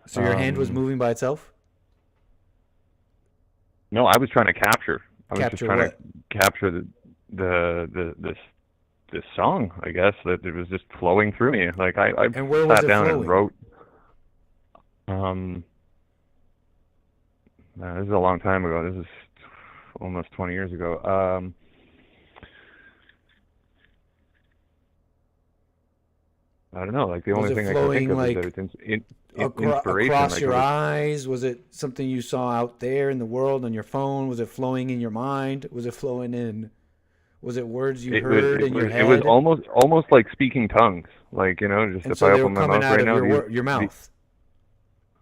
So your hand was moving by itself? No, I was trying to capture. I was just trying what? to capture this song, I guess, that it was just flowing through me. Like I and where was sat it down flowing? and wrote. This is a long time ago. This is almost 20 years ago. I don't know. Like the only thing I can think of is that it's inspiration. Across your eyes? Was it something you saw out there in the world on your phone? Was it flowing in your mind? Was it flowing in? Was it words you heard in your head? It was almost like speaking tongues. Like, just and if so I they open were my coming mouth out right of now, your mouth.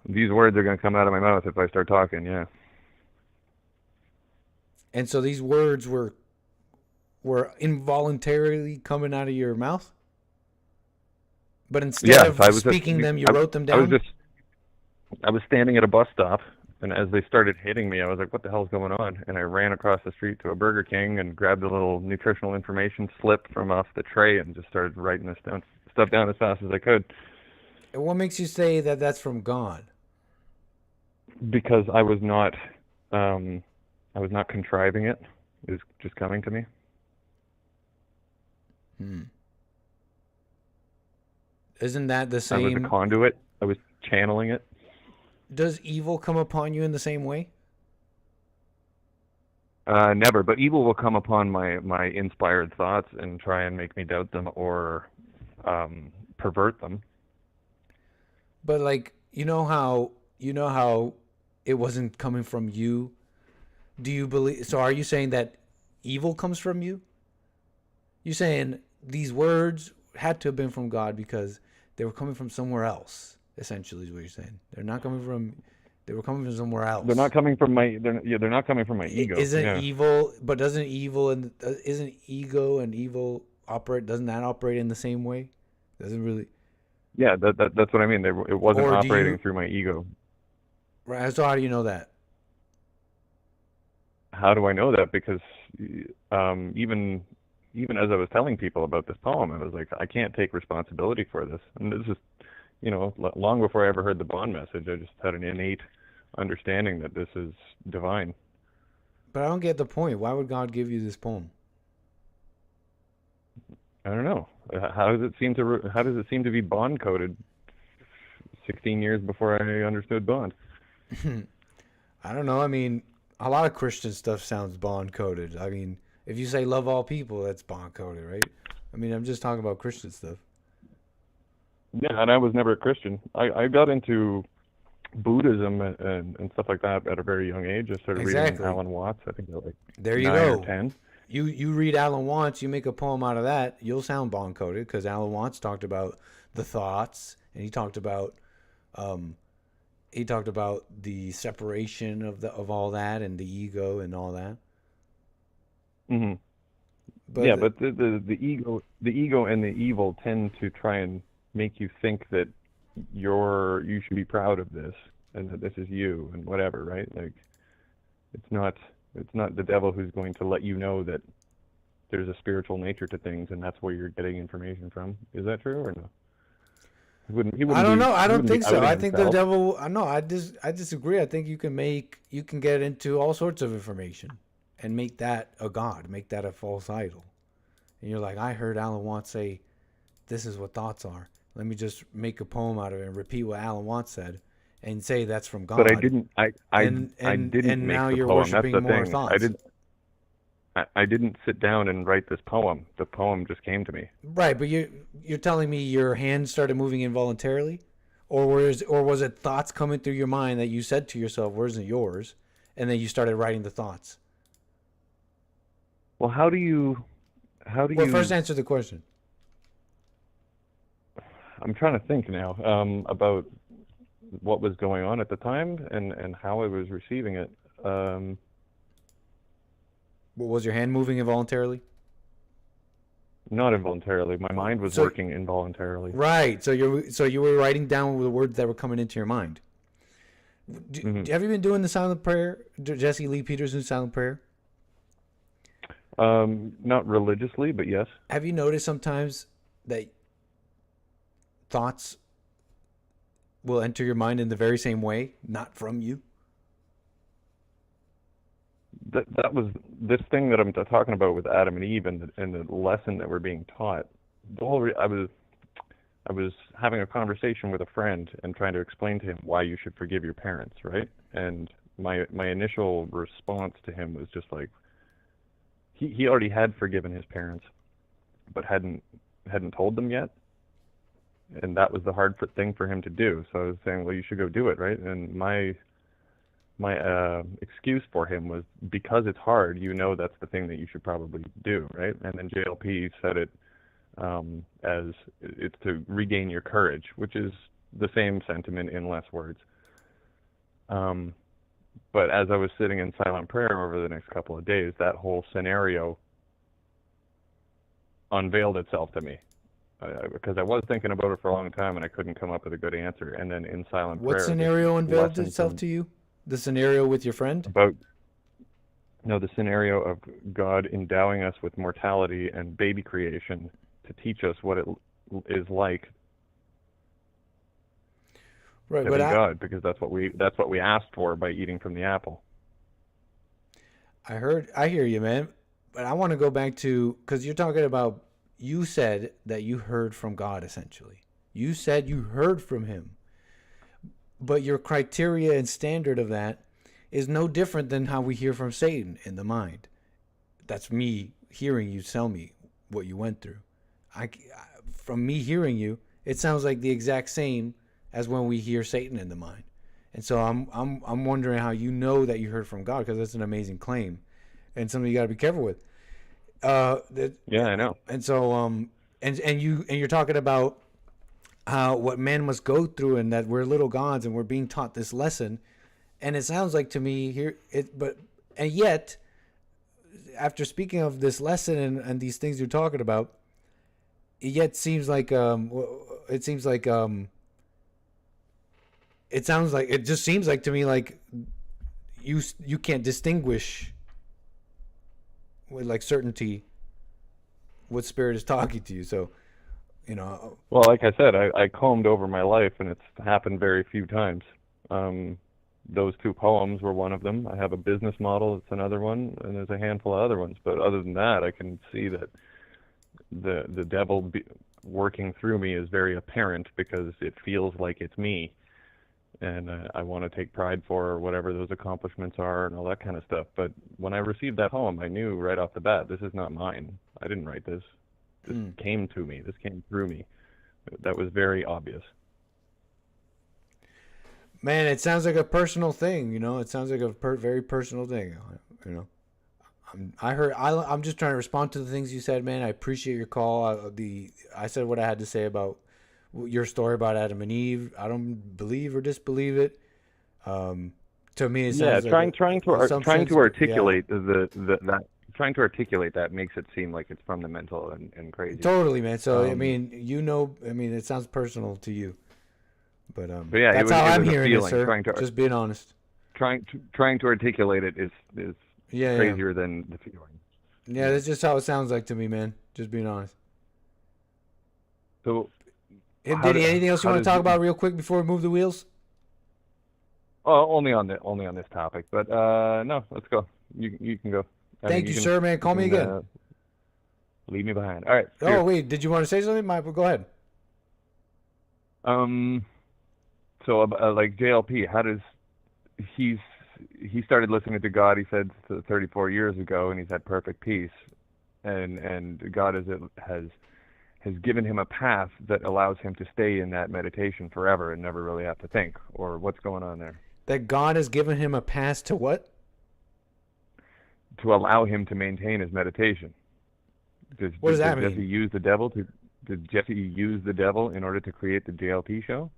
These words are going to come out of my mouth if I start talking, yeah. And so these words were involuntarily coming out of your mouth? But instead of speaking them, you wrote them down? I was standing at a bus stop, and as they started hitting me, I was like, what the hell's going on? And I ran across the street to a Burger King and grabbed a little nutritional information slip from off the tray and just started writing stuff down as fast as I could. And what makes you say that that's from God? Because I was not contriving it. It was just coming to me. Isn't that the same? I was a conduit. I was channeling it. Does evil come upon you in the same way? Never, but evil will come upon my inspired thoughts and try and make me doubt them or pervert them. But like, you know how it wasn't coming from you? Do you believe? So are you saying that evil comes from you? You're saying these words had to have been from God because they were coming from somewhere else. Essentially, is what you're saying. They're not coming from They were coming from somewhere else. They're not coming from my. They're not coming from my ego. Isn't evil? But doesn't evil and isn't ego and evil operate? Doesn't that operate in the same way? Doesn't really. Yeah, that's what I mean. It wasn't Or do operating you- through my ego. Right. So how do you know that? How do I know that? Because even as I was telling people about this poem, I was like, I can't take responsibility for this. And this is, long before I ever heard the Bond message, I just had an innate understanding that this is divine. But I don't get the point. Why would God give you this poem? I don't know. How does it seem to be Bond coded 16 years before I understood Bond? I don't know. I mean, a lot of Christian stuff sounds Bond coded. I mean, if you say love all people, that's Bond coded, right? I mean, I'm just talking about Christian stuff. Yeah, and I was never a Christian. I got into Buddhism and stuff like that at a very young age. I started reading Alan Watts. I think like there you 9 go. or 10. You read Alan Watts, you make a poem out of that, you'll sound Bond coded because Alan Watts talked about the thoughts and he talked about the separation of all that and the ego and all that. Mm-hmm. But but the ego and the evil tend to try and make you think that you should be proud of this and that this is you and whatever, right? Like it's not the devil who's going to let you know that there's a spiritual nature to things and that's where you're getting information from. Is that true or no? I don't know. I don't think so. I think the devil. No, I disagree. I think you can get into all sorts of information and make that a god, make that a false idol. And you're like, I heard Alan Watts say, "This is what thoughts are." Let me just make a poem out of it and repeat what Alan Watts said, and say that's from God. But I didn't. I and didn't make now the you're poem. That's worshiping the more thing. thoughts. I didn't sit down and write this poem. The poem just came to me. Right, but you're telling me your hand started moving involuntarily, or was it thoughts coming through your mind that you said to yourself, "Where's it yours?" and then you started writing the thoughts? Well, how do you? Well, first answer the question. I'm trying to think now about what was going on at the time and how I was receiving it. Was your hand moving involuntarily? Not involuntarily. My mind was working involuntarily. Right. So you were writing down the words that were coming into your mind. Have you been doing the silent prayer, Jesse Lee Peterson's silent prayer? Not religiously, but yes. Have you noticed sometimes that thoughts will enter your mind in the very same way, not from you? That was this thing that I'm talking about with Adam and Eve and the lesson that we're being taught. I was having a conversation with a friend and trying to explain to him why you should forgive your parents, right? And my initial response to him was just like, he already had forgiven his parents, but hadn't told them yet, and that was the hard thing for him to do. So I was saying, well, you should go do it, right? And my excuse for him was, because it's hard, that's the thing that you should probably do, right? And then JLP said it as it's to regain your courage, which is the same sentiment in less words. But as I was sitting in silent prayer over the next couple of days, that whole scenario unveiled itself to me. Because I was thinking about it for a long time and I couldn't come up with a good answer. And then in silent prayer... What scenario unveiled itself to you? The scenario with your friend? The scenario of God endowing us with mortality and baby creation to teach us what it is like right, to be God, because that's what we asked for by eating from the apple. I hear you, man. But I want to go back to, because you're talking about, you said that you heard from God, essentially. You said you heard from him. But your criteria and standard of that is no different than how we hear from Satan in the mind. That's me hearing you tell me what you went through. From me hearing you, it sounds like the exact same as when we hear Satan in the mind. And so I'm wondering how you know that you heard from God, because that's an amazing claim and something you got to be careful with. Yeah, I know. And so and you're talking about what man must go through, and that we're little gods and we're being taught this lesson, And it sounds like to me here, and yet, after speaking of this lesson and these things you're talking about, it yet seems like it seems like it sounds like it just seems like to me like you can't distinguish with like certainty what spirit is talking to you. So, you know. Well, like I said, I combed over my life, and it's happened very few times. Those two poems were one of them. I have a business model, it's another one, and there's a handful of other ones. But other than that, I can see that the devil working through me is very apparent because it feels like it's me. And I want to take pride for whatever those accomplishments are and all that kind of stuff. But when I received that poem, I knew right off the bat, this is not mine. I didn't write this. This came to me. This came through me. That was very obvious. Man, it sounds like a personal thing, you know. It sounds like a very personal thing, you know. I'm just trying to respond to the things you said, man. I appreciate your call. I said what I had to say about your story about Adam and Eve. I don't believe or disbelieve it. To me, it sounds like trying to articulate trying to articulate that makes it seem like it's fundamental and crazy. Totally, man. So I mean, it sounds personal to you. But yeah, that's how I'm hearing it, sir. Just being honest. Trying to articulate it is crazier than the feeling. Yeah, that's just how it sounds like to me, man. Just being honest. So, Diddy, anything else you want to talk about real quick before we move the wheels? Oh, only on this topic. But no, let's go. You can go. Thank you, sir, man. Call me again. Leave me behind. All right. Oh, wait. Did you want to say something? Go ahead. So like JLP, how does he started listening to God, he said 34 years ago, and he's had perfect peace, and God has given him a path that allows him to stay in that meditation forever and never really have to think, or what's going on there? That God has given him a path to what? To allow him to maintain his meditation. What does that mean? Did Jesse use the devil in order to create the JLP show?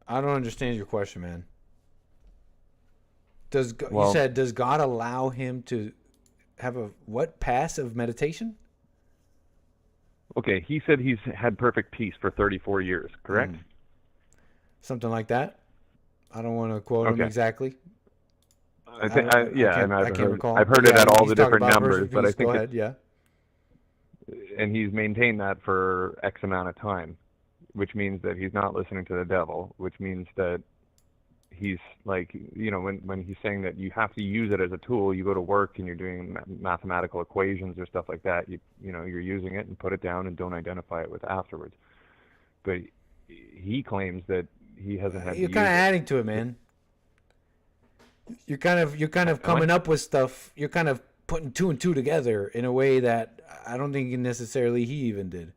I don't understand your question, man. You said, does God allow him to have a passive meditation? Okay, he said he's had perfect peace for 34 years, correct? Something like that. I don't want to quote him exactly. I can't recall. I've heard it at all the different numbers, but I think go ahead, yeah. And he's maintained that for X amount of time, which means that he's not listening to the devil, which means that he's like, you know, when he's saying that you have to use it as a tool, you go to work and you're doing mathematical equations or stuff like that, you know, you're using it and put it down and don't identify it with afterwards. But he claims that he hasn't had. You're kind of adding to it, man. You're kind of coming up with stuff. You're kind of putting two and two together in a way that I don't think necessarily he even did.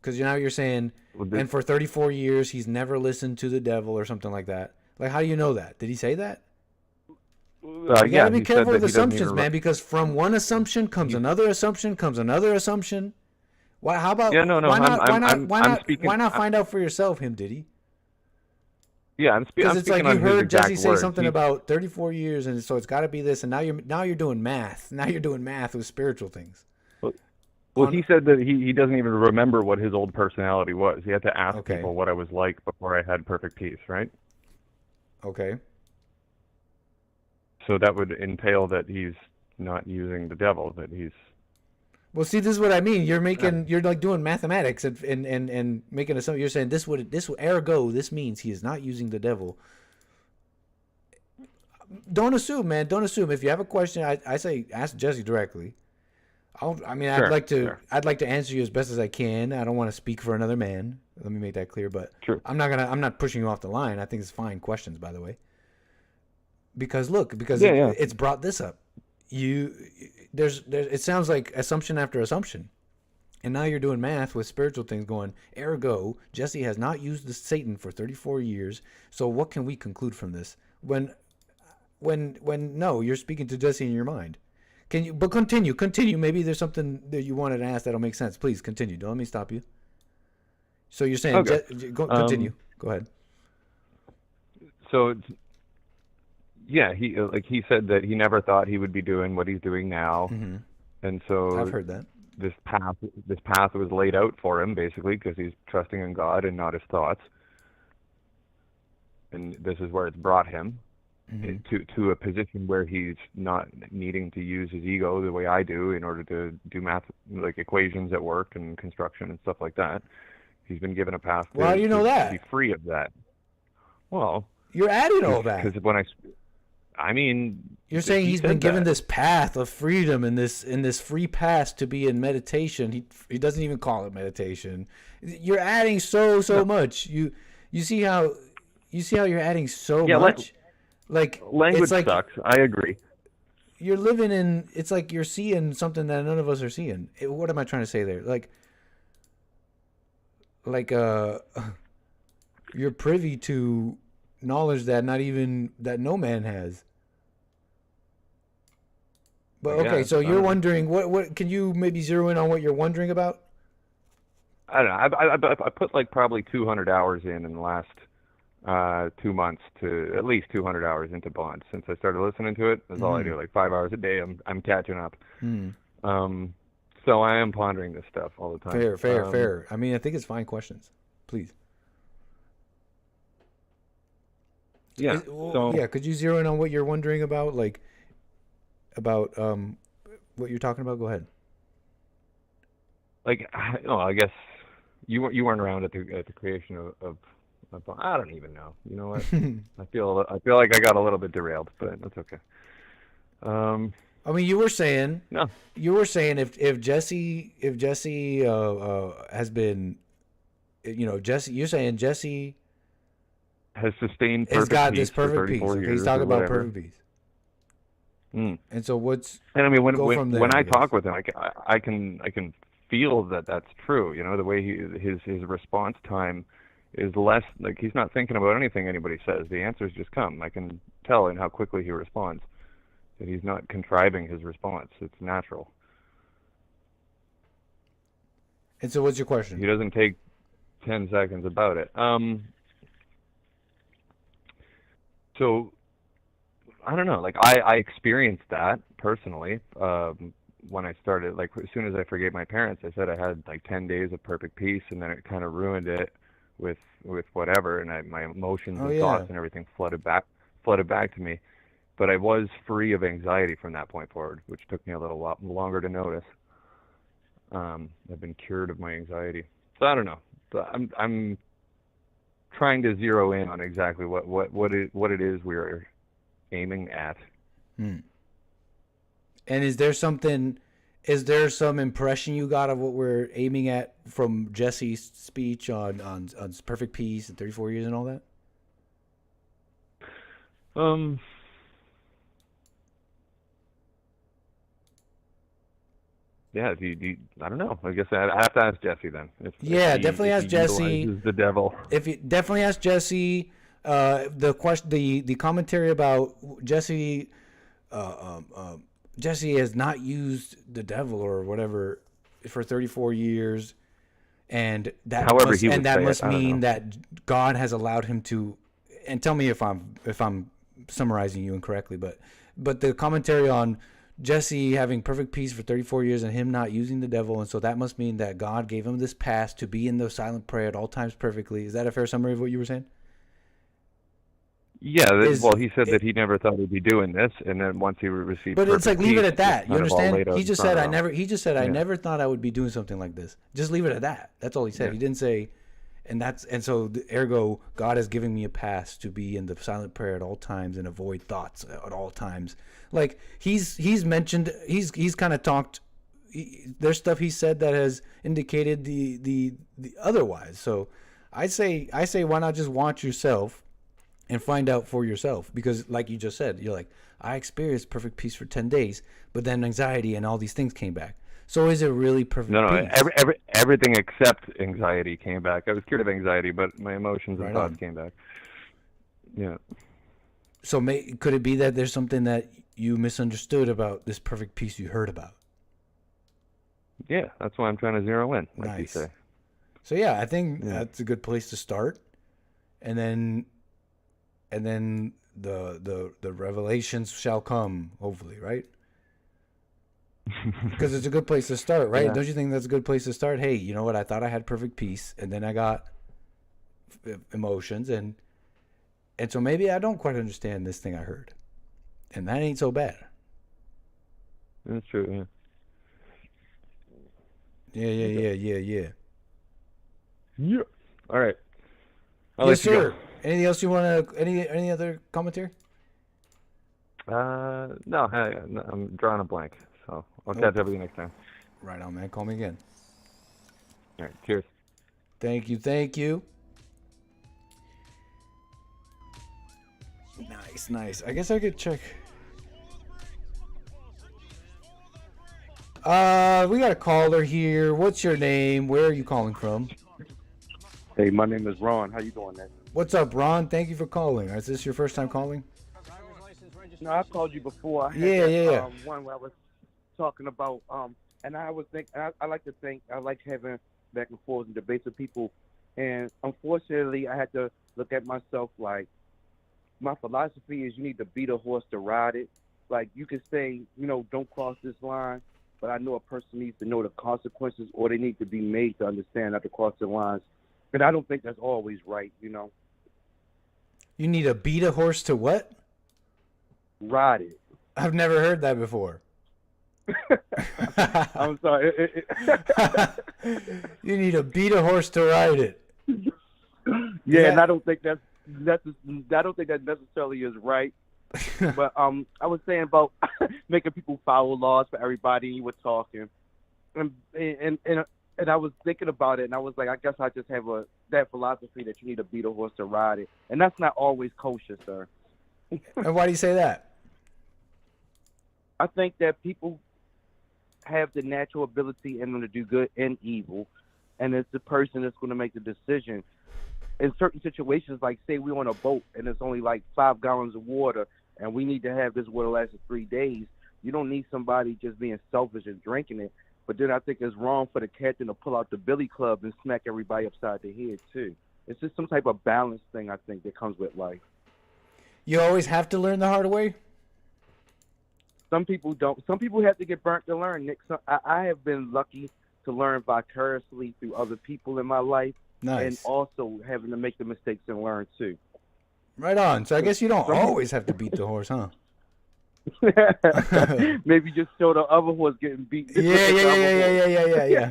Because now you're saying, and for 34 years, he's never listened to the devil or something like that. Like, how do you know that? Did he say that? You gotta be careful with assumptions, man, because from one assumption comes another assumption, comes another assumption. Why? How about? Yeah, no. Why not find out for yourself, him, Diddy? Yeah, I'm speaking. Because it's like you heard Jesse say something about 34 years, and so it's got to be this, and now you're doing math. Now you're doing math with spiritual things. Well, he said that he doesn't even remember what his old personality was. He had to ask people what I was like before I had perfect peace, right? Okay. So that would entail that he's not using the devil, that he's... Well, see, this is what I mean. You're like doing mathematics and making a... You're saying ergo, this means he is not using the devil. Don't assume, man. Don't assume. If you have a question, I say ask Jesse directly. I'd like to answer you as best as I can. I don't want to speak for another man. Let me make that clear. But I'm not pushing you off the line. I think it's fine questions, by the way. Because it's brought this up. It sounds like assumption after assumption, and now you're doing math with spiritual things. Going, ergo, Jesse has not used the Satan for 34 years. So what can we conclude from this? When no, you're speaking to Jesse in your mind. But continue. Maybe there's something that you wanted to ask that'll make sense. Please continue. Don't let me stop you. So you're saying, continue. Go ahead. So yeah, he said that he never thought he would be doing what he's doing now, and so I've heard that. This path was laid out for him basically because he's trusting in God and not his thoughts, and this is where it's brought him to a position where he's not needing to use his ego the way I do in order to do math, like equations at work and construction and stuff like that. He's been given a path to, How do you know that? Be free of that. Well, you're adding all that. Because when I mean, you're saying he's been given this path of freedom and this free pass to be in meditation. He doesn't even call it meditation. You're adding so much. You see how you're adding so much. Like language it's like, sucks. I agree. You're living in. It's like you're seeing something that none of us are seeing. What am I trying to say there? Like you're privy to knowledge that no man has. But okay, so you're wondering what can you maybe zero in on what you're wondering about? I don't know. I put like probably 200 hours in the last 2 months to at least 200 hours into Bond since I started listening to it. That's all I do, like 5 hours a day. I'm catching up. So I am pondering this stuff all the time. Fair. I mean, I think it's fine questions. Please. Yeah. Could you zero in on what you're wondering about, about what you're talking about? Go ahead. I guess you weren't around at the creation of I don't even know. You know what? I feel like I got a little bit derailed, but that's okay. I mean, you were saying no. You were saying if Jessie has been, Jessie. You're saying Jessie has sustained has perfect got peace this perfect peace. Okay, he's talking about perfect peace. And so and I mean when I talk with him, I can feel that that's true. You know, the way his response time is less, like he's not thinking about anything anybody says. The answers just come. I can tell in how quickly he responds that he's not contriving his response. It's natural. And so what's your question? He doesn't take 10 seconds about it. So I don't know, like I experienced that personally when I started, like as soon as I forgave my parents. I said I had like 10 days of perfect peace, and then it kind of ruined it with whatever, and my emotions and thoughts and everything flooded back to me. But I was free of anxiety from that point forward, which took me a little longer to notice. I've been cured of my anxiety. So I don't know. But I'm trying to zero in on exactly what it is we're aiming at. And is there some impression you got of what we're aiming at from Jesse's speech on perfect peace and 34 years and all that? Yeah, I don't know. I guess I have to ask Jesse then. Definitely ask Jesse. The devil. If you definitely ask Jesse, the commentary about Jesse, Jesse has not used the devil or whatever for 34 years, and that must mean that God has allowed him to. And tell me if I'm summarizing you incorrectly, but the commentary on Jesse having perfect peace for 34 years and him not using the devil, and so that must mean that God gave him this pass to be in the silent prayer at all times perfectly. Is that a fair summary of what you were saying? Yeah, he said that he never thought he'd be doing this, and then once he received. But it's like leave it at that. You understand? He just said I never thought I would be doing something like this. Just leave it at that. That's all he said. Yeah. He didn't say, and so ergo God is giving me a pass to be in the silent prayer at all times and avoid thoughts at all times. Like he's mentioned, he's kind of talked. There's stuff he said that has indicated the otherwise. So I say why not just watch yourself and find out for yourself, because like you just said, you're like, I experienced perfect peace for 10 days, but then anxiety and all these things came back. So is it really perfect peace? Everything except anxiety came back. I was cured of anxiety, but my emotions and thoughts came back. Yeah. So could it be that there's something that you misunderstood about this perfect peace you heard about? Yeah, that's why I'm trying to zero in, like you say. So yeah, I think that's a good place to start. And then and then the revelations shall come, hopefully, right? Because it's a good place to start, right? Yeah. Don't you think that's a good place to start? Hey, you know what? I thought I had perfect peace, and then I got emotions, and so maybe I don't quite understand this thing I heard, and that ain't so bad. That's true. Yeah. Yeah. All right. Yes, sir. Anything else you want to? Any other commentary? No, I'm drawing a blank, so I'll catch up with you next time. Right on, man. Call me again. All right. Cheers. Thank you. Nice. I guess I could check. We got a caller here. What's your name? Where are you calling from? Hey, my name is Ron. How you doing, man? What's up, Ron? Thank you for calling. Is this your first time calling? No, I called you before. I had Yeah. One where I was talking about, and I was think I like to think I like having back and forth and debates with people, and unfortunately, I had to look at myself like my philosophy is you need to beat a horse to ride it. Like you could say, don't cross this line, but I know a person needs to know the consequences, or they need to be made to understand not to cross the lines. And I don't think that's always right, You need to beat a horse to what? Ride it. I've never heard that before. I'm sorry. You need to beat a horse to ride it. Yeah, and I don't think that necessarily is right. But I was saying about making people follow laws for everybody. And you were talking, and I was thinking about it, and I was like, I guess I just have that philosophy that you need to beat a horse to ride it, and that's not always kosher, sir. And why do you say that? I think that people have the natural ability in them to do good and evil, and it's the person that's going to make the decision. In certain situations, like say we're on a boat and it's only like 5 gallons of water, and we need to have this water last for 3 days, you don't need somebody just being selfish and drinking it. But then I think it's wrong for the captain to pull out the billy club and smack everybody upside the head too. It's just some type of balance thing I think that comes with life. You always have to learn the hard way? Some people don't. Some people have to get burnt to learn, Nick. So I have been lucky to learn vicariously through other people in my life. Nice. And also having to make the mistakes and learn too. Right on. So I guess you don't always have to beat the horse, huh? Maybe just show the other horse getting beat. Yeah.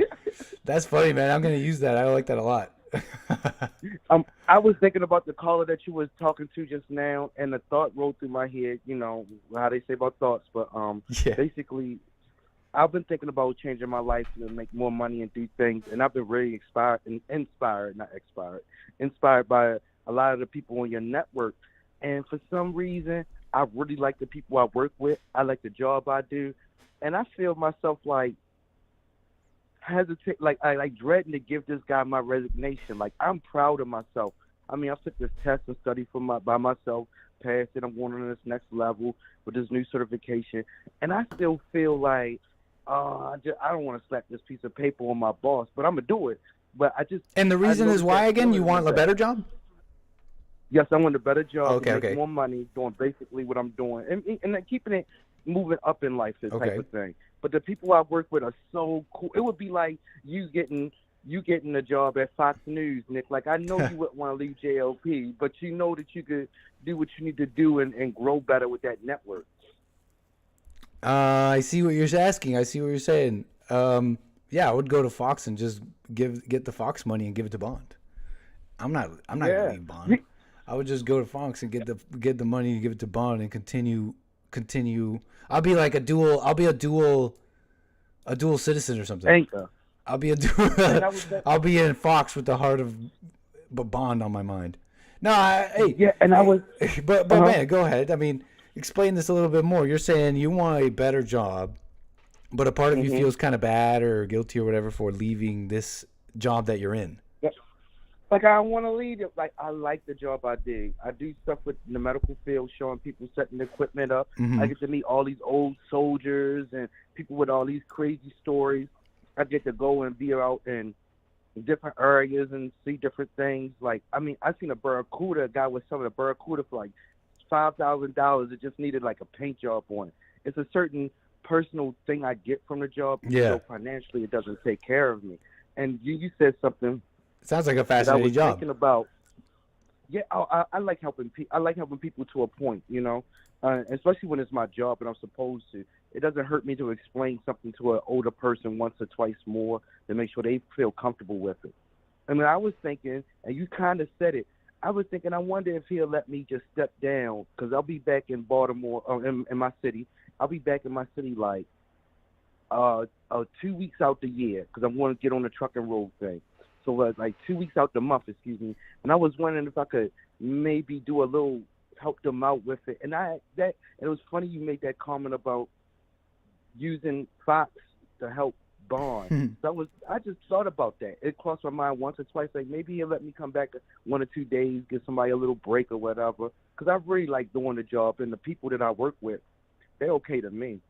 That's funny, man. I'm gonna use that. I like that a lot. I was thinking about the caller that you was talking to just now, and the thought rolled through my head. You know how they say about thoughts, but basically, I've been thinking about changing my life to make more money and do things, and I've been really inspired by a lot of the people on your network. And for some reason, I really like the people I work with. I like the job I do, and I feel myself like hesitate, like I like dreading to give this guy my resignation. Like I'm proud of myself. I mean, I took this test and studied by myself, passed it. I'm going on to this next level with this new certification, and I still feel like I don't want to slap this piece of paper on my boss, but I'm gonna do it. But And the reason is why again? You want a better job? Yes, I want a better job, make more money, doing basically what I'm doing, and then keeping it moving up in life, this type of thing. But the people I work with are so cool. It would be like you getting a job at Fox News, Nick. Like I know you wouldn't want to leave JLP, but you know that you could do what you need to do and grow better with that network. I see what you're asking. I see what you're saying. Yeah, I would go to Fox and just get the Fox money and give it to Bond. I'm not gonna leave Bond. I would just go to Fox and get the money and give it to Bond and continue. I'll be like a dual citizen or something. Anchor. I'll be I'll be in Fox with the heart of Bond on my mind. No, but man, go ahead. I mean, explain this a little bit more. You're saying you want a better job, but a part of you feels kind of bad or guilty or whatever for leaving this job that you're in. Like, I don't want to leave it. Like, I like the job I do. I do stuff with the medical field, showing people setting the equipment up. I get to meet all these old soldiers and people with all these crazy stories. I get to go and be out and different areas and see different things. Like, I mean, I seen a guy was selling a barracuda for like $5,000. It just needed like a paint job on it. It's a certain personal thing I get from the job. Yeah. So financially, it doesn't take care of me. And you said something. Sounds like a that I fascinating was job. thinking about. Yeah, I like helping people. I like helping people to a point, you know, especially when it's my job and I'm supposed to. It doesn't hurt me to explain something to an older person once or twice more to make sure they feel comfortable with it. I mean, I was thinking, and you kind of said it, I was thinking, I wonder if he'll let me just step down, because I'll be back in Baltimore, in my city. I'll be back in my city like 2 weeks out the year, because I'm going to get on the truck and roll thing. So like 2 weeks out the month, excuse me. And I was wondering if I could maybe do a little, help them out with it. And it was funny you made that comment about using Fox to help bond. So I just thought about that. It crossed my mind once or twice, like maybe he'll let me come back 1 or 2 days, give somebody a little break or whatever. Because I really like doing the job, and the people that I work with, they're okay to me.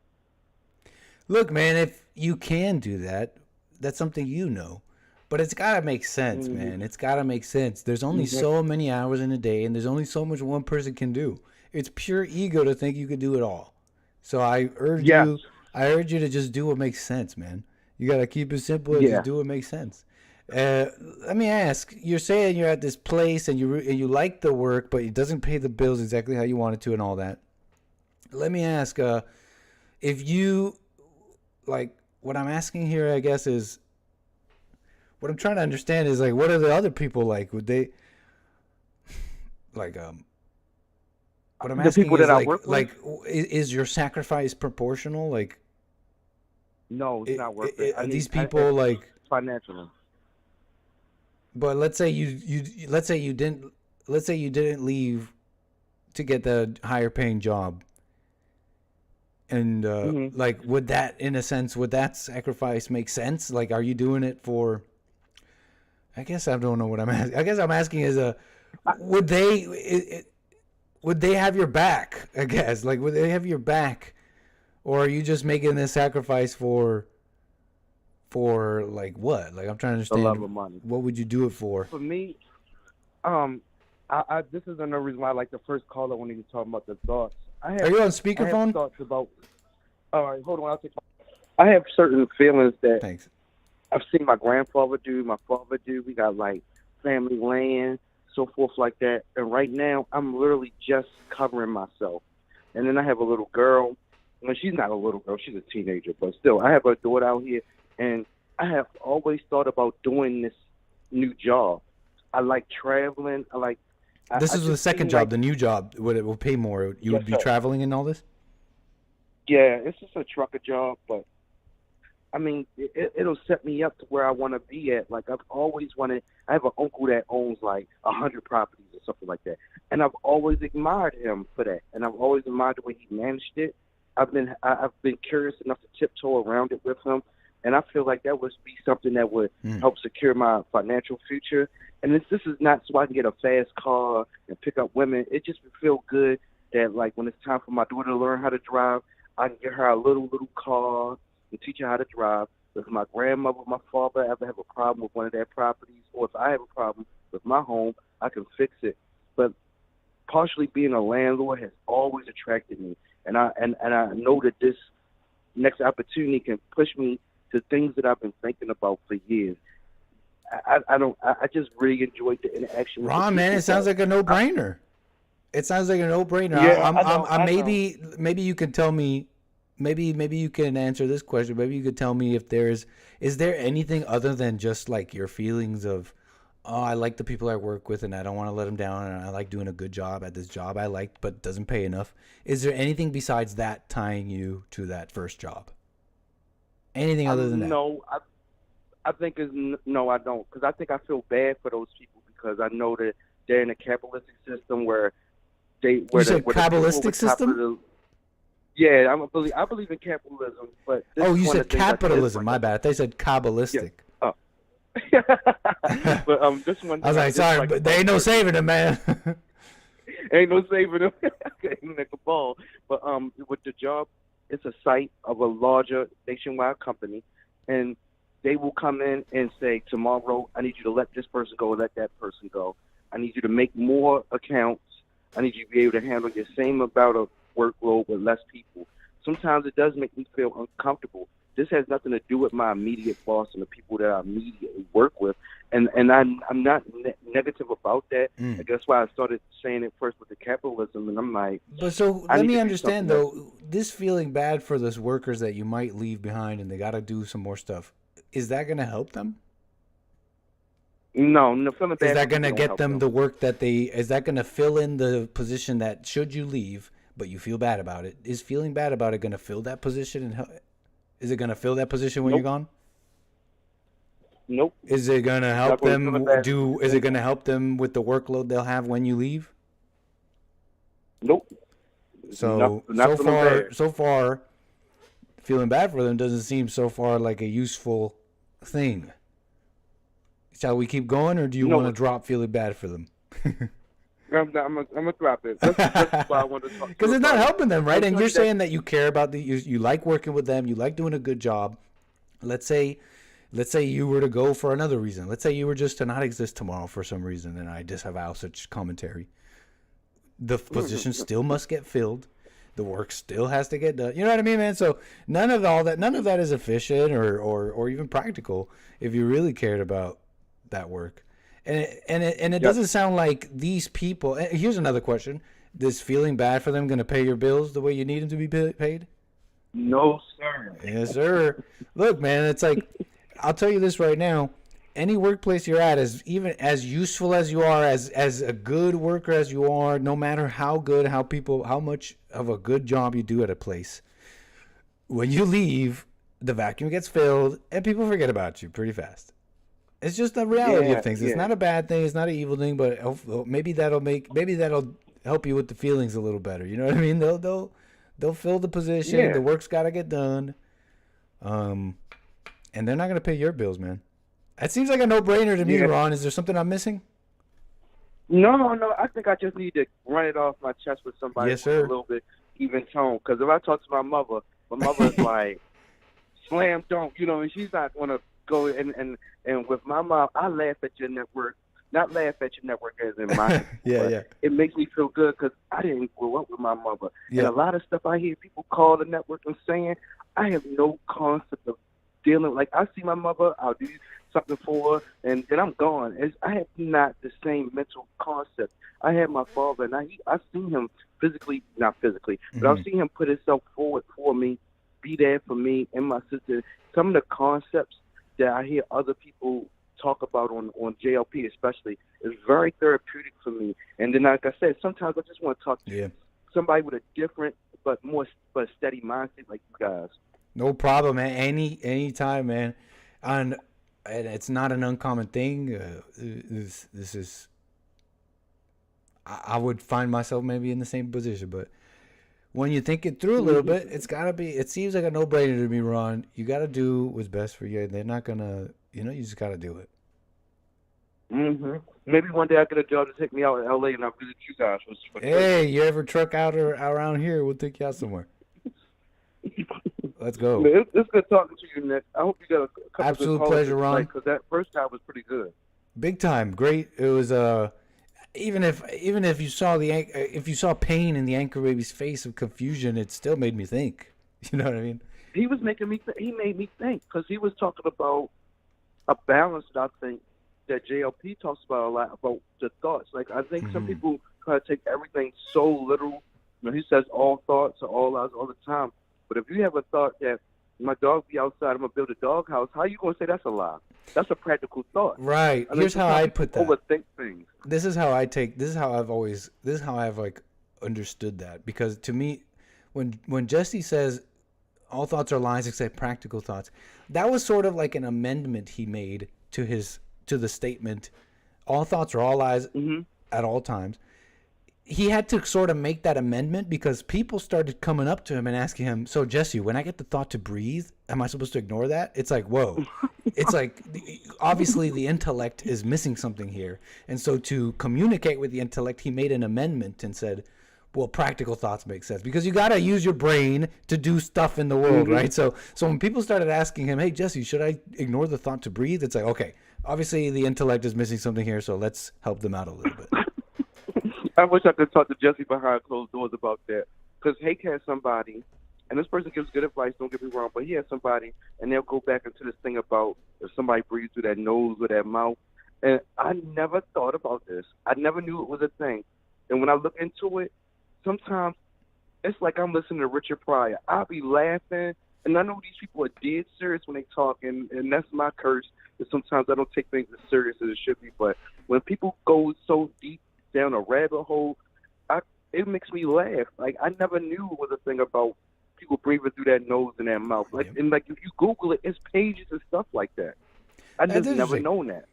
Look, man, if you can do that, that's something you know. But it's got to make sense, man. It's got to make sense. There's only so many hours in a day, and there's only so much one person can do. It's pure ego to think you could do it all. So I urge you to just do what makes sense, man. You got to keep it simple and just do what makes sense. Let me ask, you're saying you're at this place and you like the work, but it doesn't pay the bills exactly how you want it to and all that. Let me ask, if you, like, what I'm asking here, I guess, is, what I'm trying to understand is, like, what are the other people like? Would they, like, what I'm asking people is, that I like, work with? is your sacrifice proportional? Like, no, it's not worth it. These people, like, financially. But let's say you didn't leave to get the higher paying job. And like, would that, in a sense, would that sacrifice make sense? Like, are you doing it for, I guess I don't know what I'm asking. I guess I'm asking is would they have your back? I guess, like, would they have your back, or are you just making this sacrifice for like what? Like, I'm trying to understand. The love of money. What would you do it for? For me, this is another reason why I like the first caller when he was talking about the thoughts. Are you on speakerphone? I have thoughts about. All right, hold on. I have certain feelings that I've seen my grandfather do, my father do. We got like family land, so forth like that. And right now, I'm literally just covering myself. And then I have a little girl. Well, she's not a little girl; she's a teenager. But still, I have a daughter out here, and I have always thought about doing this new job. I like traveling. This is the second job, the new job. Would it will pay more? You would be traveling and all this? Yeah, it's just a trucker job, but I mean, it'll set me up to where I want to be at. Like, I've always wanted. I have an uncle that owns like 100 properties or something like that, and I've always admired him for that, and I've always admired the way he managed it. I've been curious enough to tiptoe around it with him, and I feel like that would be something that would help secure my financial future. And this is not so I can get a fast car and pick up women. It just would feel good that, like, when it's time for my daughter to learn how to drive, I can get her a little car and teach her how to drive. If my grandmother or my father ever have a problem with one of their properties, or if I have a problem with my home, I can fix it. But partially being a landlord has always attracted me, and I know that this next opportunity can push me to things that I've been thinking about for years. I just really enjoyed the interaction. Ron, man, it sounds like a no-brainer. It sounds like a no-brainer. Yeah, Maybe you could tell me. Maybe you can answer this question. Maybe you could tell me if is there anything other than just like your feelings of, oh, I like the people I work with and I don't want to let them down, and I like doing a good job at this job I liked but doesn't pay enough. Is there anything besides that tying you to that first job? Anything other than that? No, I think no, I don't, because I think I feel bad for those people because I know that they're in a capitalistic system where they. You said capitalistic system? Yeah, I believe in capitalism, but you said capitalism. My bad. They said Kabbalistic. Yeah. Oh. But this one. I was like, sorry, but there ain't no saving them, man. Ain't no saving them. Ain't like a ball. But with the job, it's a site of a larger nationwide company, and they will come in and say, tomorrow, I need you to let this person go, let that person go. I need you to make more accounts. I need you to be able to handle your same amount of workload with less people. Sometimes it does make me feel uncomfortable. This has nothing to do with my immediate boss and the people that I immediately work with. And I'm not negative about that. I guess that's why I started saying it first with the capitalism, and I'm like... But so let me understand, though, this feeling bad for those workers that you might leave behind and they got to do some more stuff, is that going to help them? No, feeling bad. Is that going to get them the work that they... Is that going to fill in the position that should you leave, but you feel bad about it? Is feeling bad about it going to fill that position? And is it going to fill that position when you're gone? Nope. Is it going to help them do... Is it going to help them with the workload they'll have when you leave? Nope. So, so far, feeling bad for them doesn't seem so far like a useful thing. Shall we keep going, or do you want to drop feeling bad for them? I'm gonna drop it. That's why I wanted to talk. Because it's not helping them, right? And you're saying that you care about you like working with them, you like doing a good job. Let's say you were to go for another reason. Let's say you were just to not exist tomorrow for some reason, and I disavow such commentary. The position still must get filled. The work still has to get done. You know what I mean, man? So none of that is efficient or even practical if you really cared about that work. And it doesn't sound like these people. Here's another question: is feeling bad for them going to pay your bills the way you need them to be paid? No, sir. Yes, sir. Look, man, it's like, I'll tell you this right now: any workplace you're at, is even as useful as you are, as a good worker as you are, no matter how good, how much of a good job you do at a place, when you leave, the vacuum gets filled and people forget about you pretty fast. It's just the reality of things. It's not a bad thing. It's not an evil thing, but maybe that'll help you with the feelings a little better. You know what I mean? They'll fill the position. Yeah. The work's got to get done. And they're not going to pay your bills, man. That seems like a no-brainer to me, Ron. Is there something I'm missing? No. I think I just need to run it off my chest with somebody with a little bit even tone. Because if I talk to my mother's like, slam dunk, and she's not going to go and with my mom, I laugh at your network. Not laugh at your network as in my It makes me feel good because I didn't grow up with my mother. And a lot of stuff I hear people call the network and saying, I have no concept of dealing. Like, I see my mother, I'll do something for her, and then I'm gone. I have not the same mental concept. I had my father, and I've seen him not physically, but I've seen him put himself forward for me, be there for me and my sister. Some of the concepts that I hear other people talk about on JLP especially is very therapeutic for me. And then, like I said, sometimes I just want to talk to somebody with a different but steady mindset like you guys. No problem, man. Any time, man. And it's not an uncommon thing. This is. I would find myself maybe in the same position, but when you think it through a little bit, it's gotta be. It seems like a no-brainer to me, Ron. You gotta do what's best for you. They're not gonna. You just gotta do it. Maybe one day I get a job to take me out in LA and I'll visit you guys. Hey, you ever truck out or around here? We'll take you out somewhere. Let's go. Man, it's good talking to you, Nick. I hope you got a couple absolute pleasure, Ron. Because that first time was pretty good. Big time, great. It was even if you saw pain in the anchor baby's face of confusion, it still made me think. You know what I mean? He was making me. He made me think because he was talking about a balance that I think that JLP talks about a lot about the thoughts. Like I think some people try to take everything so literal. He says all thoughts are all lies all the time. But if you have a thought that my dog be outside, I'm gonna build a doghouse, how you gonna say that's a lie? That's a practical thought. Right. Here's how I put that. Overthink things. This is how I've like understood that, because to me, when Jesse says all thoughts are lies except practical thoughts, that was sort of like an amendment he made to the statement, all thoughts are all lies at all times. He had to sort of make that amendment because people started coming up to him and asking him, so Jesse, when I get the thought to breathe, am I supposed to ignore that? It's like, whoa. It's like, obviously the intellect is missing something here. And so to communicate with the intellect, he made an amendment and said, well, practical thoughts make sense because you got to use your brain to do stuff in the world, right? So when people started asking him, hey, Jesse, should I ignore the thought to breathe? It's like, okay, obviously the intellect is missing something here, so let's help them out a little bit. I wish I could talk to Jesse behind closed doors about that. Because Hake has somebody, and this person gives good advice, don't get me wrong, but he has somebody, and they'll go back into this thing about if somebody breathes through their nose or their mouth. And I never thought about this. I never knew it was a thing. And when I look into it, sometimes it's like I'm listening to Richard Pryor. I'll be laughing, and I know these people are dead serious when they talk, and that's my curse. That sometimes I don't take things as serious as it should be. But when people go so deep down a rabbit hole, it makes me laugh. Like, I never knew it was a thing about people breathing through their nose and their mouth. Like, and like if you Google it, it's pages and stuff like that. I just never known that.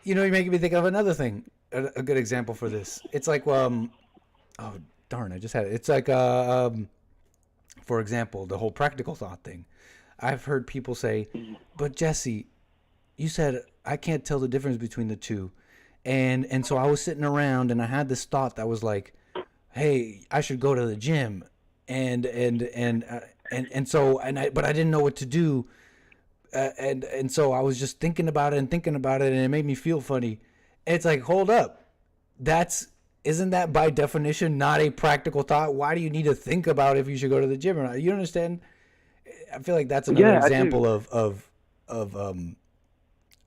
You know, you're making me think of another thing. A good example for this. It's like, oh darn, I just had it. It's like, for example, the whole practical thought thing. I've heard people say, but Jesse, you said I can't tell the difference between the two, and so I was sitting around and I had this thought that was like, hey, I should go to the gym, but I didn't know what to do, and so I was just thinking about it, and it made me feel funny. And it's like, hold up, isn't that by definition not a practical thought? Why do you need to think about if you should go to the gym or not? You understand? I feel like that's another example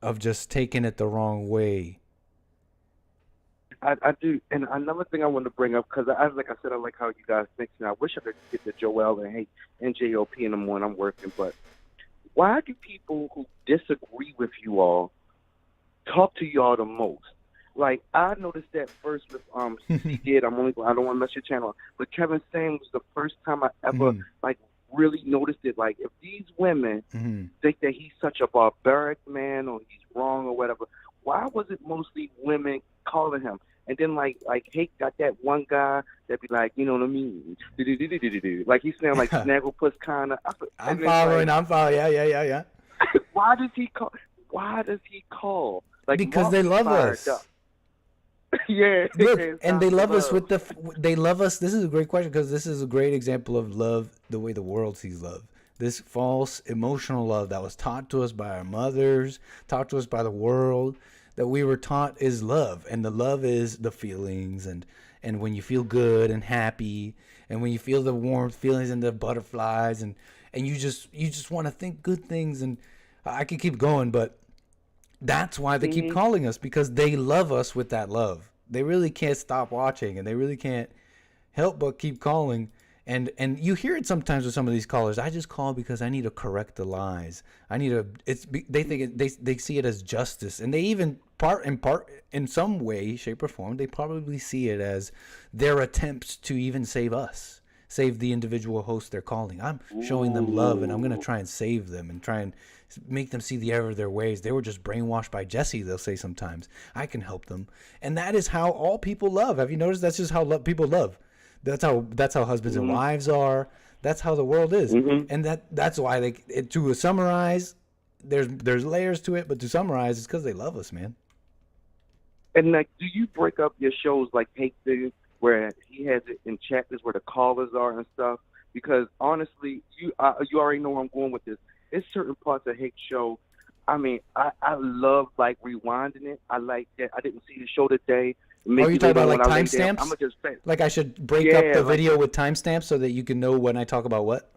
of just taking it the wrong way. I do, and another thing I wanted to bring up, because like I said, I like how you guys think, and I wish I could get to Joel and Hake and JOP in the morning. I'm working, but why do people who disagree with you all talk to y'all the most? Like, I noticed that first with he did. I don't want to mess your channel up, but Kevin Sam was the first time I ever like really noticed it. Like, if these women think that he's such a barbaric man or he's wrong or whatever, why was it mostly women calling him? And then like Hake got that one guy that be like, you know what I mean? Like he's saying like Snagglepuss kind of. I'm following. Yeah. Why does he call? Like, because they love us. Yeah. Look, and they love us they love us. This is a great question because this is a great example of love, the way the world sees love. This false emotional love that was taught to us by our mothers, taught to us by the world, that we were taught is love. And the love is the feelings and when you feel good and happy and when you feel the warm feelings and the butterflies and you just want to think good things. And I could keep going, but that's why they keep calling us, because they love us with that love. They really can't stop watching and they really can't help but keep calling. And you hear it sometimes with some of these callers. I just call because I need to correct the lies. They think they see it as justice, and they even in some way, shape, or form, they probably see it as their attempts to even save us, save the individual host they're calling. I'm showing them love, and I'm gonna try and save them and try and make them see the error of their ways. They were just brainwashed by Jesse. They'll say sometimes I can help them, and that is how all people love. Have you noticed? That's just how people love. That's how husbands and wives are. That's how the world is, and that's why to summarize, there's layers to it, but to summarize, it's because they love us, man. And like, do you break up your shows like Hake did, where he has it in chapters where the callers are and stuff? Because honestly, you already know where I'm going with this. It's certain parts of Hake's show. I mean, I love like rewinding it. I like that. I didn't see the show today. Oh, you talking about like timestamps? Like I should break up the video with timestamps so that you can know when I talk about what?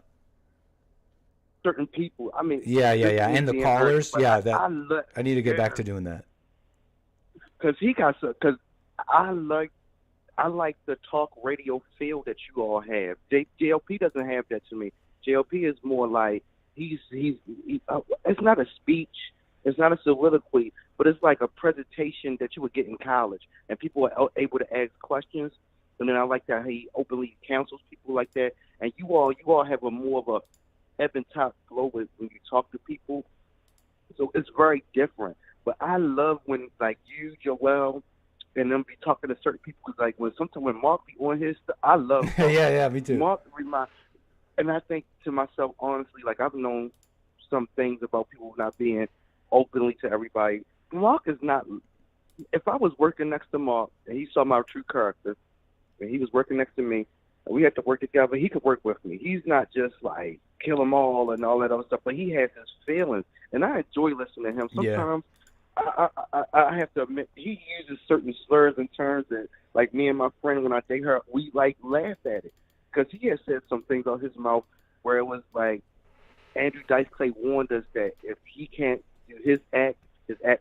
Certain people. I mean, yeah, and the callers. I need to get back to doing that. Because I like the talk radio feel that you all have. JLP doesn't have that to me. JLP is more like it's not a speech, it's not a soliloquy, but it's like a presentation that you would get in college, and people are able to ask questions. And then I like that he openly counsels people like that. And you all have a more of a ebb and top flow when you talk to people, so it's very different. But I love when like you, Joel, and them be talking to certain people. Cause like when Mark be on his stuff, I love Mark. yeah, me too. Mark and I think to myself, honestly, like I've known some things about people not being openly to everybody. Mark is not. If I was working next to Mark and he saw my true character, me. He was working next to me. And we had to work together. He could work with me. He's not just like kill them all and all that other stuff, but he has his feelings. And I enjoy listening to him. Sometimes I have to admit, he uses certain slurs and terms that, like me and my friend, when I date her, we like laugh at it. Because he has said some things out his mouth where it was like, Andrew Dice Clay warned us that if he can't do his act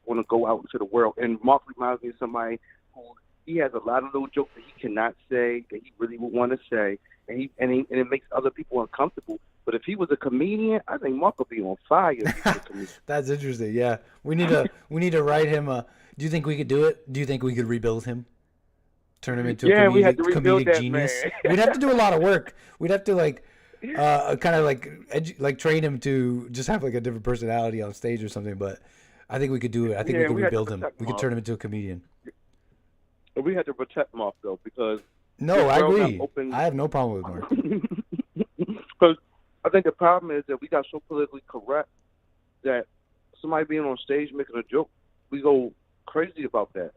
want to go out into the world. And Mark reminds me of somebody who he has a lot of little jokes that he cannot say that he really would want to say, and it makes other people uncomfortable. But if he was a comedian, I think Mark would be on fire. If he was a comedian. That's interesting. Yeah, we need to write him. Do you think we could do it? Do you think we could rebuild him? Turn him into a comedic, we had to rebuild comedic that genius. man. We'd have to do a lot of work. We'd have to kind of like train him to just have like a different personality on stage or something. But I think we could do it. I think we could rebuild him. We could turn him into a comedian. We had to protect Mark though, because no, I agree. I have no problem with Mark. Because I think the problem is that we got so politically correct that somebody being on stage making a joke, we go crazy about that.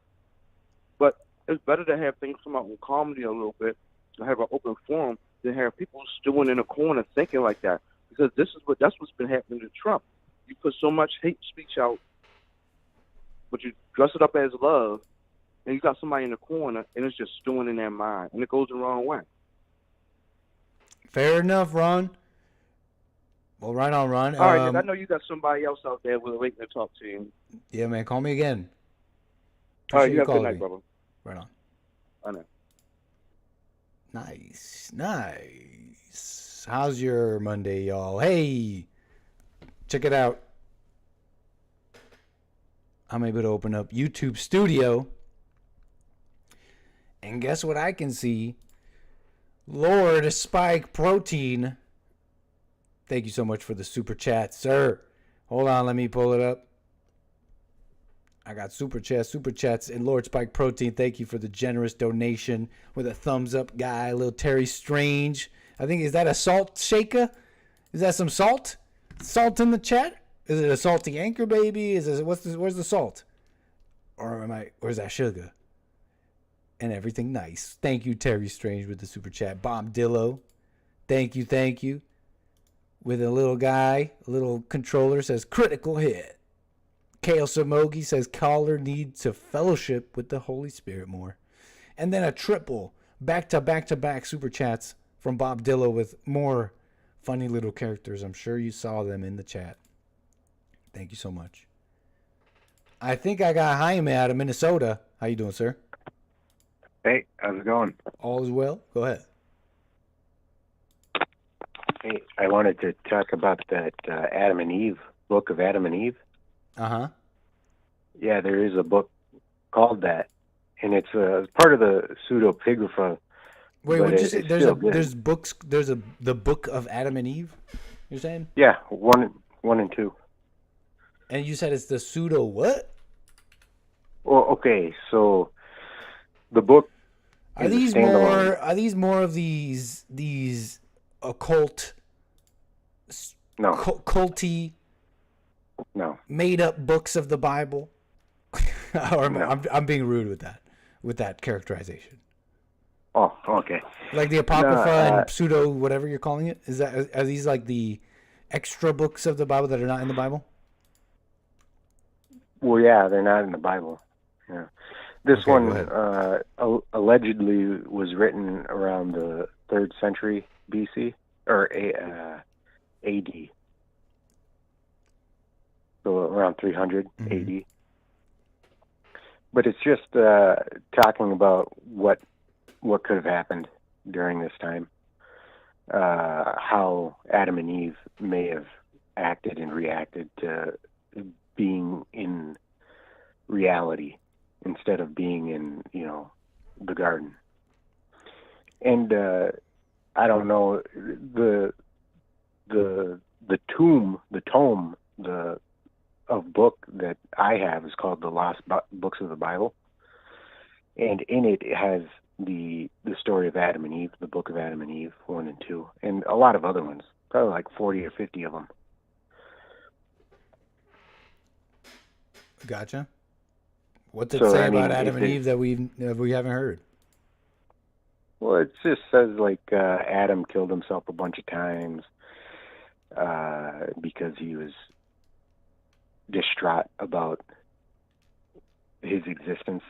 But it's better to have things come out in comedy a little bit, to have an open forum, than have people stewing in a corner thinking like that. Because that's what's been happening to Trump. You put so much hate speech out, but you dress it up as love, and you got somebody in the corner, and it's just stewing in their mind, and it goes the wrong way. Fair enough, Ron. Well, right on, Ron. All right, I know you got somebody else out there waiting to talk to you. Yeah, man, call me again. All right, you Appreciate have a good calling night, me. brother. Right on. I know. Nice. How's your Monday, y'all? Hey, check it out. I'm able to open up YouTube Studio. And guess what I can see? Lord Spike Protein. Thank you so much for the super chat, sir. Hold on, let me pull it up. I got super chats, and Lord Spike Protein, thank you for the generous donation with a thumbs up guy, little Terry Strange. I think, is that a salt shaker? Is that some salt? Salt in the chat? Is it a salty anchor baby? Where's the salt? Or is that sugar? And everything nice. Thank you, Terry Strange, with the super chat. Bombdillo, thank you. With a little guy, a little controller, says critical hit. Kale Samogi says caller needs to fellowship with the Holy Spirit more. And then a triple back-to-back super chats from Bob Dillo with more funny little characters. I'm sure you saw them in the chat. Thank you so much. I think I got Jaime out of Minnesota. How you doing, sir? Hey, how's it going? All is well. Go ahead. Hey, I wanted to talk about that Adam and Eve, book of Adam and Eve. Uh-huh. Yeah, there is a book called that, and it's part of the 𝒏𝒊𝒄𝒌𝒔𝒕𝒓𝒆𝒂𝒎. Wait, what did you say? There's books. The book of Adam and Eve. You're saying? Yeah, one and two. And you said it's the pseudo what? Well, okay, so the book. Are these more of these occult? No. Culty. No. Made up books of the Bible. Or No. I'm being rude with that characterization. Oh, okay. Like the Apocrypha and pseudo whatever you're calling it. Are these like the extra books of the Bible that are not in the Bible? Well, yeah, they're not in the Bible. Yeah. This one allegedly was written around the 3rd century BC or AD. So around 300 AD. But it's just talking about what could have happened during this time, how Adam and Eve may have acted and reacted to being in reality instead of being in, the garden. And I don't know, the tome of book that I have is called The Lost Books of the Bible, and in it has the story of Adam and Eve, the book of Adam and Eve 1 and 2, and a lot of other ones, probably like 40 or 50 of them. Gotcha. What's it say about Adam and Eve that we haven't heard? Well, it just says like Adam killed himself a bunch of times because he was distraught about his existence,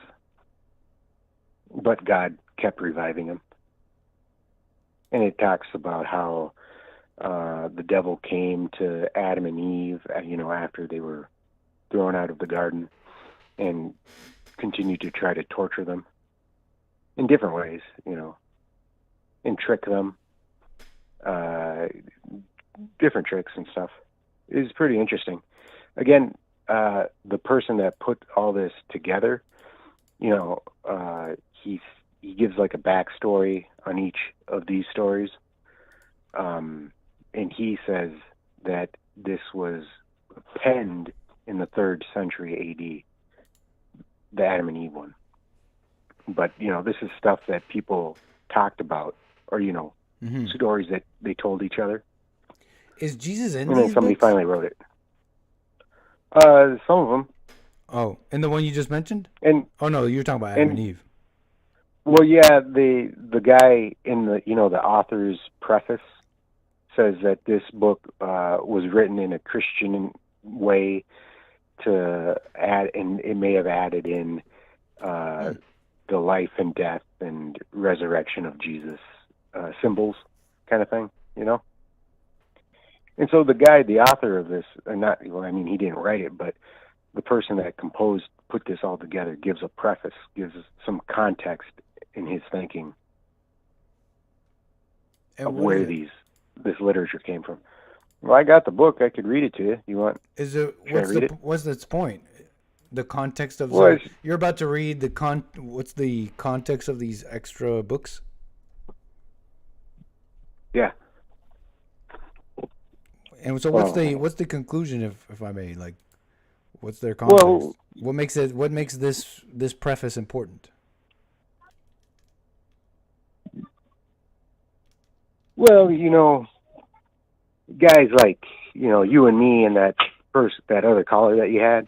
but God kept reviving him. And it talks about how the devil came to Adam and Eve, after they were thrown out of the garden, and continued to try to torture them in different ways, and trick them, different tricks and stuff. It was pretty interesting. Again, the person that put all this together, he gives like a backstory on each of these stories, and he says that this was penned in the 3rd century AD, the Adam and Eve one. But this is stuff that people talked about, or stories that they told each other. Is Jesus in and then these somebody books? finally wrote it. Some of them. Oh, and the one you just mentioned? And oh no, you're talking about Adam and Eve. Well, yeah, the guy in the the author's preface says that this book was written in a Christian way to add, and it may have added in the life and death and resurrection of Jesus symbols, kind of thing, And so the guy, the author of this, he didn't write it, but the person that put this all together, gives a preface, gives some context in his thinking of where this literature came from. Well, I got the book. I could read it to you. You want? What's its point? The context of you're about to read what's the context of these extra books? Yeah. And so what's the conclusion, if I may? Like, what's their context? Well, what makes this preface important? Well, guys like you and me and that other caller that you had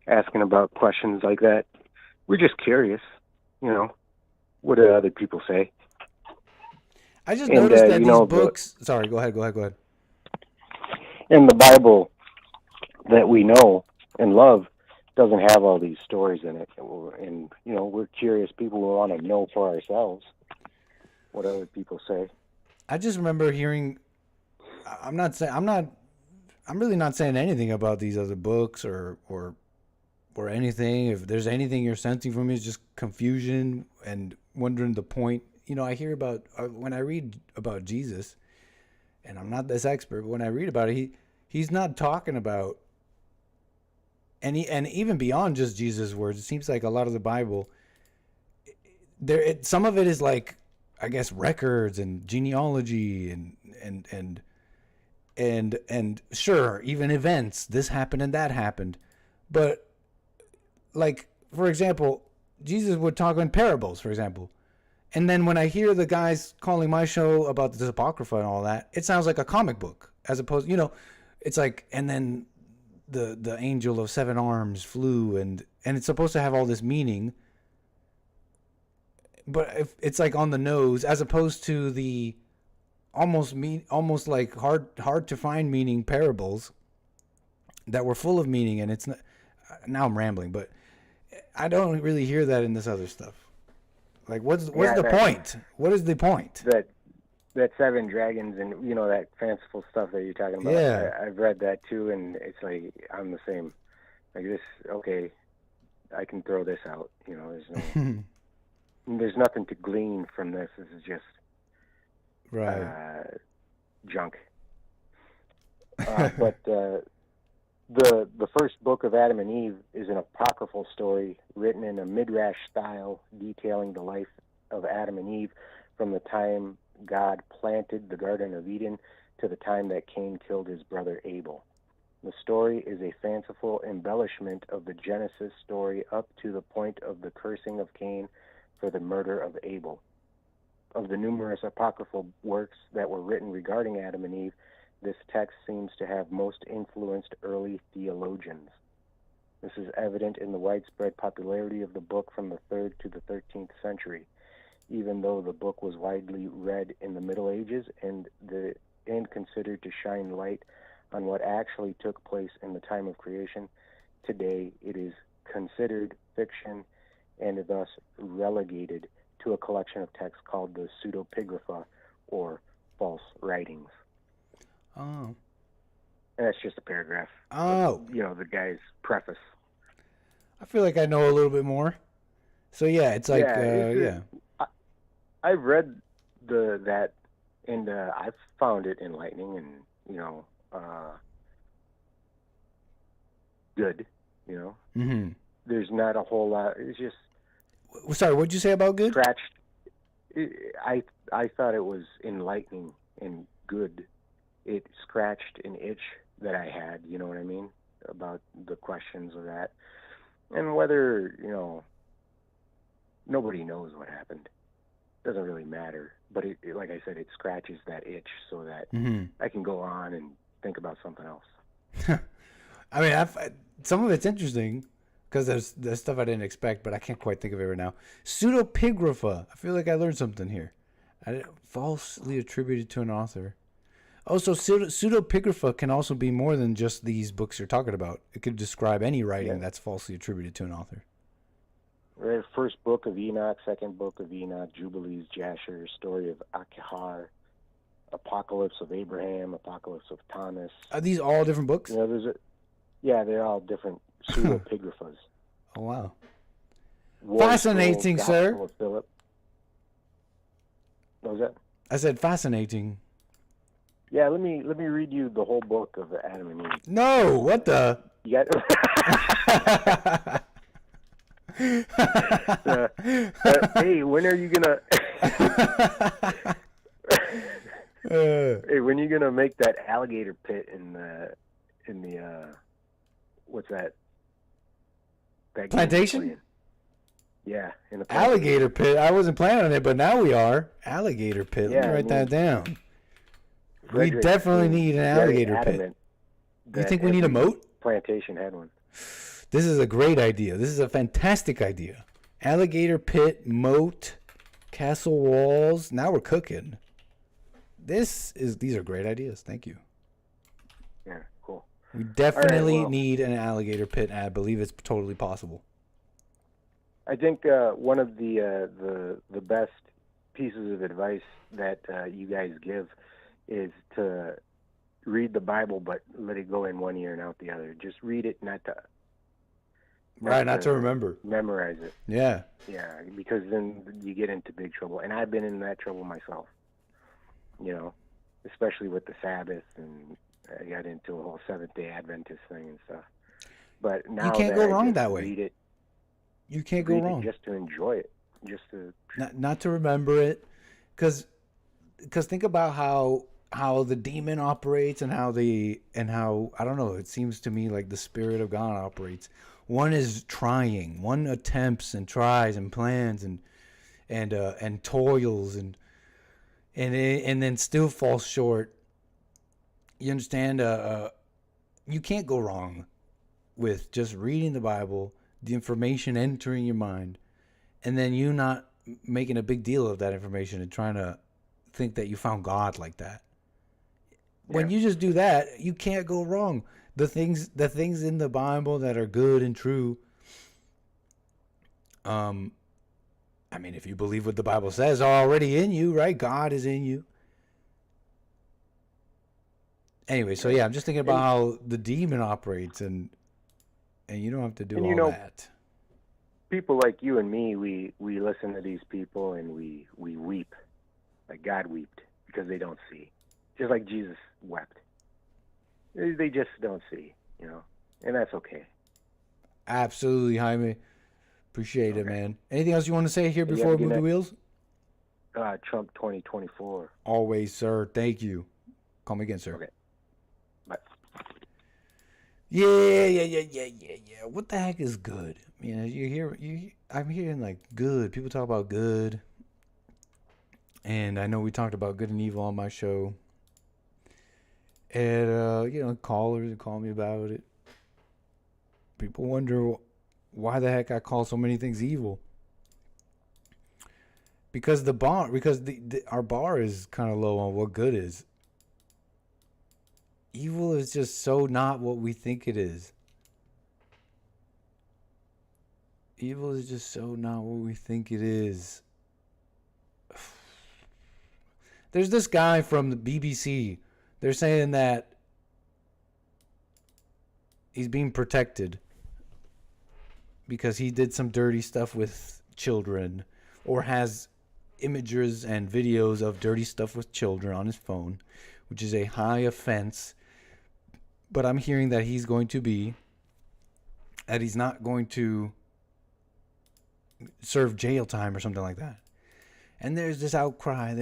asking about questions like that, we're just curious. What do other people say? I just noticed that these books. Sorry, go ahead. And the Bible that we know and love doesn't have all these stories in it, and we're curious people who want to know for ourselves what other people say. I just remember hearing. I'm really not saying anything about these other books or anything. If there's anything you're sensing from me, it's just confusion and wondering the point. I hear about when I read about Jesus, and I'm not this expert, but when I read about it, he's not talking about and even beyond just Jesus' words. It seems like a lot of the Bible, some of it is like, I guess, records and genealogy and sure, even events. This happened and that happened, but like, for example, Jesus would talk in parables, for example. And then when I hear the guys calling my show about the Apocrypha and all that, it sounds like a comic book, as opposed, it's like, and then the angel of 7 arms flew, and it's supposed to have all this meaning, but if it's like on the nose, as opposed to the almost like hard to find meaning parables that were full of meaning. And it's not, now I'm rambling, but I don't really hear that in this other stuff. Like, what's the point? What is the point? That 7 dragons and that fanciful stuff that you're talking about. Yeah, I've read that too, and it's like I'm the same. Like this, okay, I can throw this out. There's nothing to glean from this. This is just junk. But the first book of Adam and Eve is an apocryphal story written in a midrash style, detailing the life of Adam and Eve from the time God planted the Garden of Eden to the time that Cain killed his brother Abel. The story is a fanciful embellishment of the Genesis story up to the point of the cursing of Cain for the murder of Abel. Of the numerous apocryphal works that were written regarding Adam and Eve, this text seems to have most influenced early theologians. This is evident in the widespread popularity of the book from the 3rd to the 13th century. even though the book was widely read in the Middle Ages and considered to shine light on what actually took place in the time of creation. Today, it is considered fiction and thus relegated to a collection of texts called the 𝒏𝒊𝒄𝒌𝒔𝒕𝒓𝒆𝒂𝒎, or false writings. Oh. And that's just a paragraph. Oh. The guy's preface. I feel like I know a little bit more. So yeah, it's like I've read that, and I've found it enlightening and good. Mm-hmm. There's not a whole lot. It's just. Sorry, what'd you say about good? Scratched. I thought it was enlightening and good. It scratched an itch that I had. You know what I mean, about the questions of that, and whether nobody knows what happened. Doesn't really matter. But it, like I said, it scratches that itch so that I can go on and think about something else. I mean, some of it's interesting because there's stuff I didn't expect, but I can't quite think of it right now. 𝒏𝒊𝒄𝒌𝒔𝒕𝒓𝒄𝒂𝒍𝒔. I feel like I learned something here. Falsely attributed to an author. Oh, so 𝒏𝒊𝒄𝒂𝒍𝒔 can also be more than just these books you're talking about. It could describe any writing that's falsely attributed to an author. Right, first book of Enoch, second book of Enoch, Jubilees, Jasher, story of Akihar, Apocalypse of Abraham, Apocalypse of Thomas. Are these all different books? They're all different 𒒏𝒊𝒄𝒂𝒍𝒔. Oh wow! War Fascinating, Scroll, sir. Gospel of Philip. What was that? I said fascinating. Yeah, let me read you the whole book of Adam and Eve. No, what the? You got. Hey, when are you gonna? Hey, when are you gonna make that alligator pit in the what's that? That plantation? Yeah, in the alligator pit. I wasn't planning on it, but now we are. Alligator pit. Let me write that down. We definitely need an alligator pit. You think we need a moat? Plantation had one. This is a great idea. This is a fantastic idea. Alligator pit, moat, castle walls. Now we're cooking. These are great ideas. Thank you. Yeah, cool. We definitely need an alligator pit, and I believe it's totally possible. I think one of the best pieces of advice that you guys give is to read the Bible, but let it go in one ear and out the other. Just read it, not to remember. Memorize it. Yeah. Yeah, because then you get into big trouble. And I've been in that trouble myself, especially with the Sabbath, and I got into a whole Seventh-day Adventist thing and stuff. But now you can't go wrong that way. Read it, you can't go wrong. Just to enjoy it. Just to... Not to remember it. Because think about how the demon operates and how I don't know, it seems to me like the Spirit of God operates. One is trying, one attempts and tries and plans and toils and then still falls short. You understand? You can't go wrong with just reading the Bible, the information entering your mind, and then you not making a big deal of that information and trying to think that you found God like that. When you just do that, you can't go wrong. The things in the Bible that are good and true. I mean, if you believe what the Bible says, are already in you, right? God is in you. Anyway, so yeah, I'm just thinking about how the demon operates, and you don't have to do all that. People like you and me, we listen to these people and we weep, like God wept, because they don't see. Just like Jesus wept. They just don't see, and that's okay. Absolutely, Jaime. Appreciate it, man. Anything else you want to say here before we move the wheels? Trump 2024. Always, sir. Thank you. Call me again, sir. Okay. Bye. Yeah. What the heck is good? I'm hearing like good. People talk about good. And I know we talked about good and evil on my show. And, callers call me about it. People wonder why the heck I call so many things evil. because our bar is kind of low on what good is. Evil is just so not what we think it is. Evil is just so not what we think it is. There's this guy from the BBC. They're saying that he's being protected because he did some dirty stuff with children, or has images and videos of dirty stuff with children on his phone, which is a high offense. But I'm hearing that he's not going to serve jail time or something like that. And there's this outcry.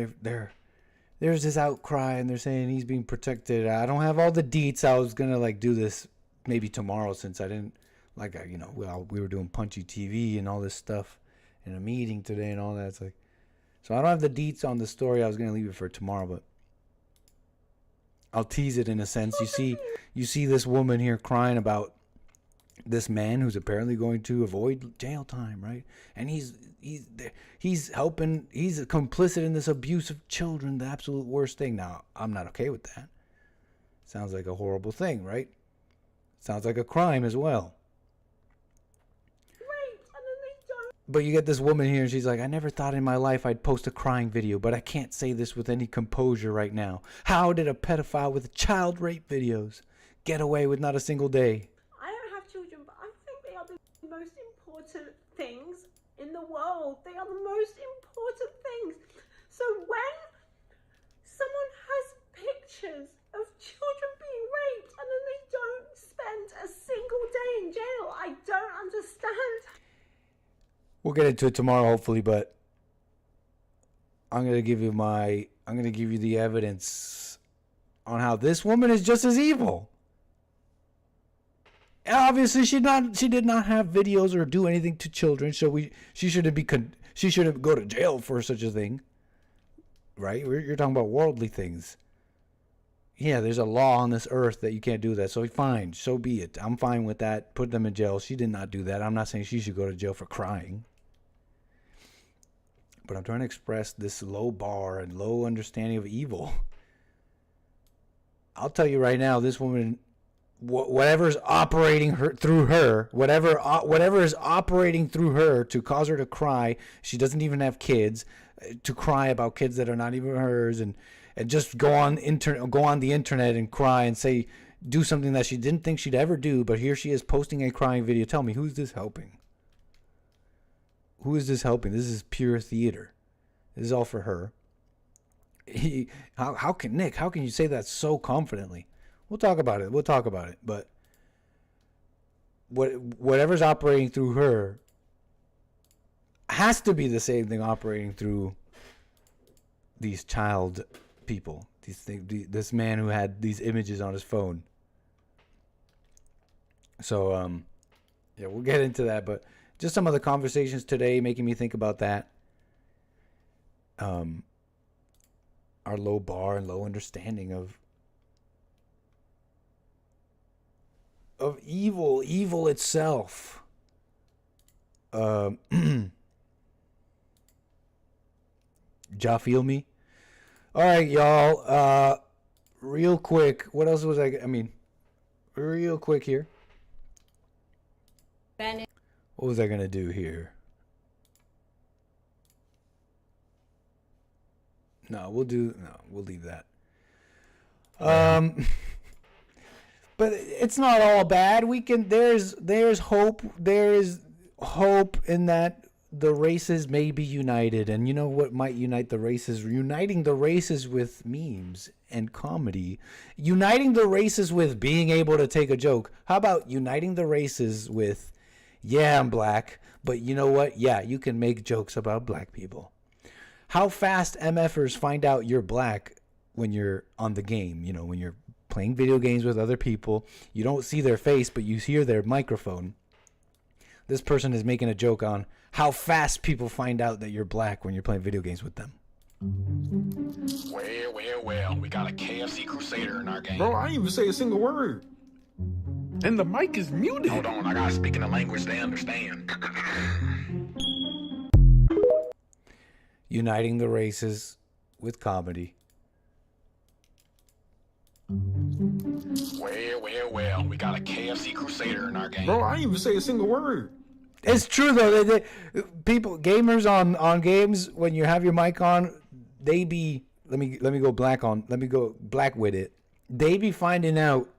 There's this outcry, and they're saying he's being protected. I don't have all the deets. I was gonna do this maybe tomorrow, since I didn't we were doing Punchy TV and all this stuff in a meeting today and all that. It's so I don't have the deets on the story. I was gonna leave it for tomorrow, but I'll tease it in a sense. You see this woman here crying about this man who's apparently going to avoid jail time, right? And he's helping. He's complicit in this abuse of children, the absolute worst thing. Now, I'm not okay with that. Sounds like a horrible thing, right? Sounds like a crime as well. But you get this woman here, and she's like, I never thought in my life I'd post a crying video, but I can't say this with any composure right now. How did a pedophile with child rape videos get away with not a single day? I don't have children, but I think they are the most important things in the world. They are the most important things. So when someone has pictures of children being raped and then they don't spend a single day in jail, I don't understand. We'll get into it tomorrow, hopefully, but I'm gonna give you the evidence on how this woman is just as evil. And obviously, she did not have videos or do anything to children, so she shouldn't go to jail for such a thing, right? You're talking about worldly things. Yeah, there's a law on this earth that you can't do that, so fine, so be it. I'm fine with that. Put them in jail. She did not do that. I'm not saying she should go to jail for crying. But I'm trying to express this low bar and low understanding of evil. I'll tell you right now, this woman, whatever's operating through her, whatever is operating through her to cause her to cry, she doesn't even have kids, to cry about kids that are not even hers, and just go on the internet and cry and do something that she didn't think she'd ever do, but here she is posting a crying video. Tell me, who's this helping? Who is this helping? This is pure theater. This is all for her. How can you say that so confidently? We'll talk about it. But whatever's operating through her has to be the same thing operating through these child people. This man who had these images on his phone. So, yeah, we'll get into that, but just some of the conversations today making me think about that. Our low bar and low understanding of evil itself. Ja, feel me? All right, y'all. Real quick, what else was real quick here. Bennett. What was I gonna do here? No, we'll leave that. But it's not all bad. There's hope. There is hope in that the races may be united. And you know what might unite the races? Uniting the races with memes and comedy. Uniting the races with being able to take a joke. How about uniting the races with, yeah, I'm black, but you know what? Yeah, you can make jokes about black people. How fast MFers find out you're black when you're on the game, when you're playing video games with other people. You don't see their face, but you hear their microphone. This person is making a joke on how fast people find out that you're black when you're playing video games with them. Well, we got a KFC Crusader in our game. Bro, I didn't even say a single word. And the mic is muted. Hold on, I gotta speak in a language they understand. uniting the races with comedy. Well, we got a KFC Crusader in our game. Bro, I didn't even say a single word. It's true though. People, gamers on games, when you have your mic on, they be let me go black with it. They be finding out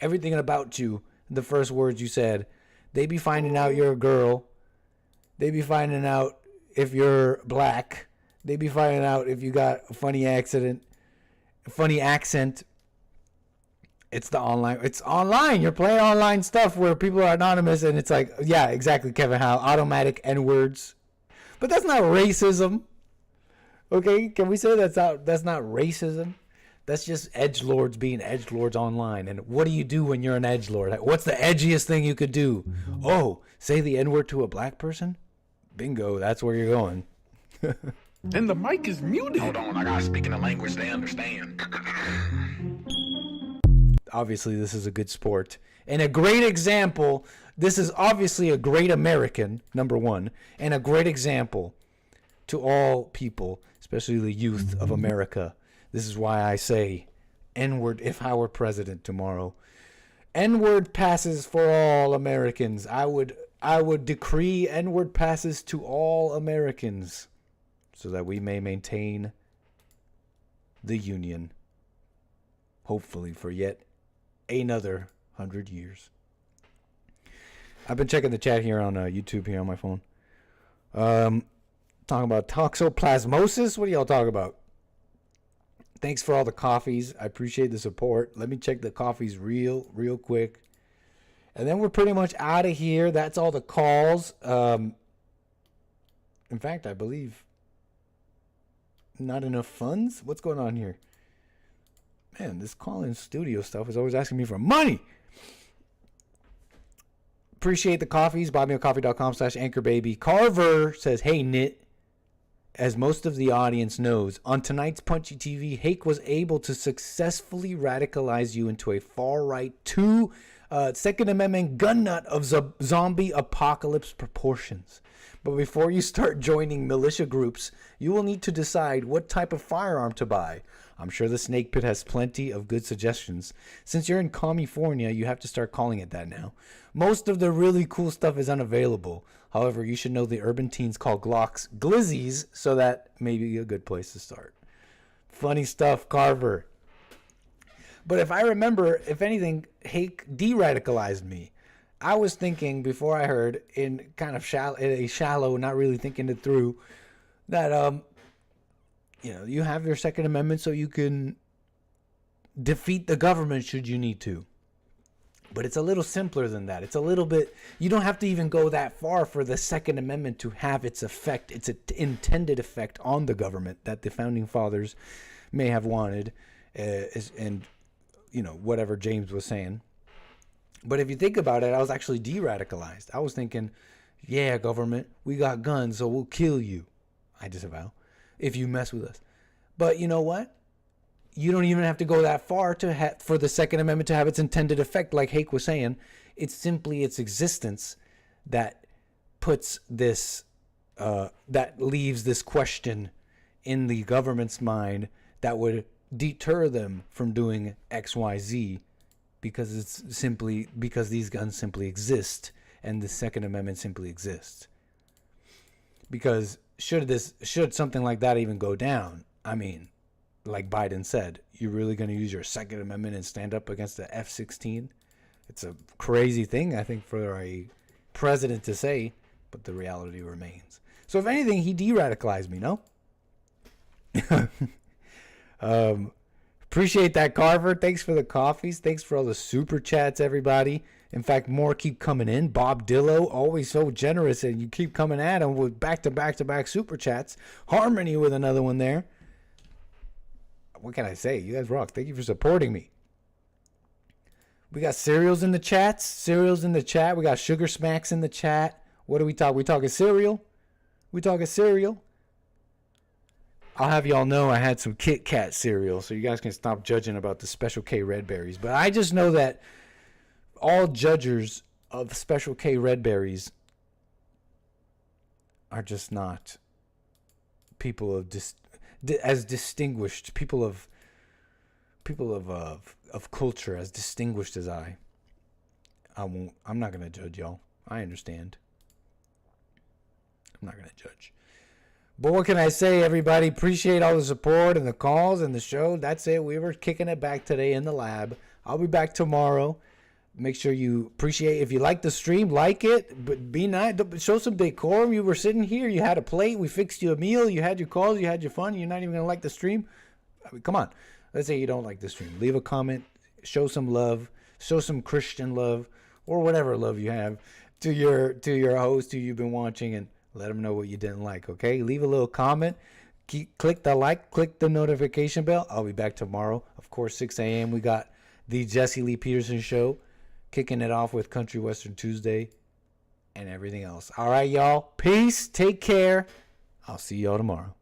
everything about you. The first words you said. They be finding out you're a girl. They be finding out if you're black. They be finding out if you got a funny accent. It's online. It's online. You're playing online stuff where people are anonymous, and it's like, yeah, exactly, Kevin Howe. Automatic N-words. But that's not racism. Okay? Can we say that's not racism? That's just edgelords being edgelords online. And what do you do when you're an edgelord? What's the edgiest thing you could do? Oh, say the N-word to a black person? Bingo, that's where you're going. And the mic is muted. Hold on, I gotta speak in a language they understand. Obviously, this is a good sport. And a great example, this is obviously a great American, number one, and a great example to all people, especially the youth of America. This is why I say, N-word if I were president tomorrow. N-word passes for all Americans. I would decree N-word passes to all Americans so that we may maintain the Union, hopefully for yet another 100 years. I've been checking the chat here on YouTube here on my phone. Talking about toxoplasmosis. What do y'all talk about? Thanks for all the coffees. I appreciate the support. Let me check the coffees real quick. And then we're pretty much out of here. That's all the calls. In fact, I believe not enough funds. What's going on here? Man, this call-in studio stuff is always asking me for money. Appreciate the coffees. BuyMeACoffee.com/AnchorBaby. Carver says, hey, Nit. As most of the audience knows, on tonight's Punchy TV, Hake was able to successfully radicalize you into a far-right Second Amendment gun nut of zombie apocalypse proportions. But before you start joining militia groups, you will need to decide what type of firearm to buy. I'm sure the Snake Pit has plenty of good suggestions. Since you're in California, you have to start calling it that now. Most of the really cool stuff is unavailable. However, you should know the urban teens call Glocks glizzies, so that may be a good place to start. Funny stuff, Carver. But if I remember, if anything, Hake de-radicalized me. I was thinking before I heard, in kind of shallow, not really thinking it through, that you have your Second Amendment so you can defeat the government should you need to. But it's a little simpler than that. It's a little bit, you don't have to even go that far for the Second Amendment to have its effect, its intended effect on the government that the founding fathers may have wanted, and whatever James was saying. But if you think about it, I was actually de-radicalized. I was thinking, yeah, government, we got guns, so we'll kill you. I disavow. If you mess with us. But you know what? You don't even have to go that far for the Second Amendment to have its intended effect, like Hake was saying. It's simply its existence that puts this, that leaves this question in the government's mind that would deter them from doing X, Y, Z, because these guns simply exist and the Second Amendment simply exists. Because should something like that even go down, I mean, like Biden said, you're really going to use your Second Amendment and stand up against the F-16? It's a crazy thing, I think, for a president to say, but the reality remains. So if anything, he de-radicalized me, no? Appreciate that, Carver. Thanks for the coffees. Thanks for all the super chats, everybody. In fact, more keep coming in. Bob Dillo, always so generous, and you keep coming at him with back-to-back super chats. Harmony with another one there. What can I say? You guys rock. Thank you for supporting me. We got cereals in the chats. Cereals in the chat. We got Sugar Smacks in the chat. What do we talk? We talking cereal? We talking cereal? I'll have y'all know I had some Kit Kat cereal, so you guys can stop judging about the Special K Red Berries. But I just know that all judgers of Special K Red Berries are just not people of as distinguished, people of culture as distinguished as I'm not gonna judge y'all. I understand. I'm not gonna judge. But what can I say, everybody? Appreciate all the support and the calls and the show. That's it. We were kicking it back today in the lab. I'll be back tomorrow. Make sure you appreciate. If you like the stream, like it. But be nice. Show some decorum. You were sitting here. You had a plate. We fixed you a meal. You had your calls. You had your fun. You're not even going to like the stream? I mean, come on. Let's say you don't like the stream. Leave a comment. Show some love. Show some Christian love. Or whatever love you have to your host who you've been watching, and let them know what you didn't like, okay? Leave a little comment. Click the like. Click the notification bell. I'll be back tomorrow. Of course, 6 a.m. We got the Jesse Lee Peterson Show. Kicking it off with Country Western Tuesday and everything else. All right, y'all. Peace. Take care. I'll see y'all tomorrow.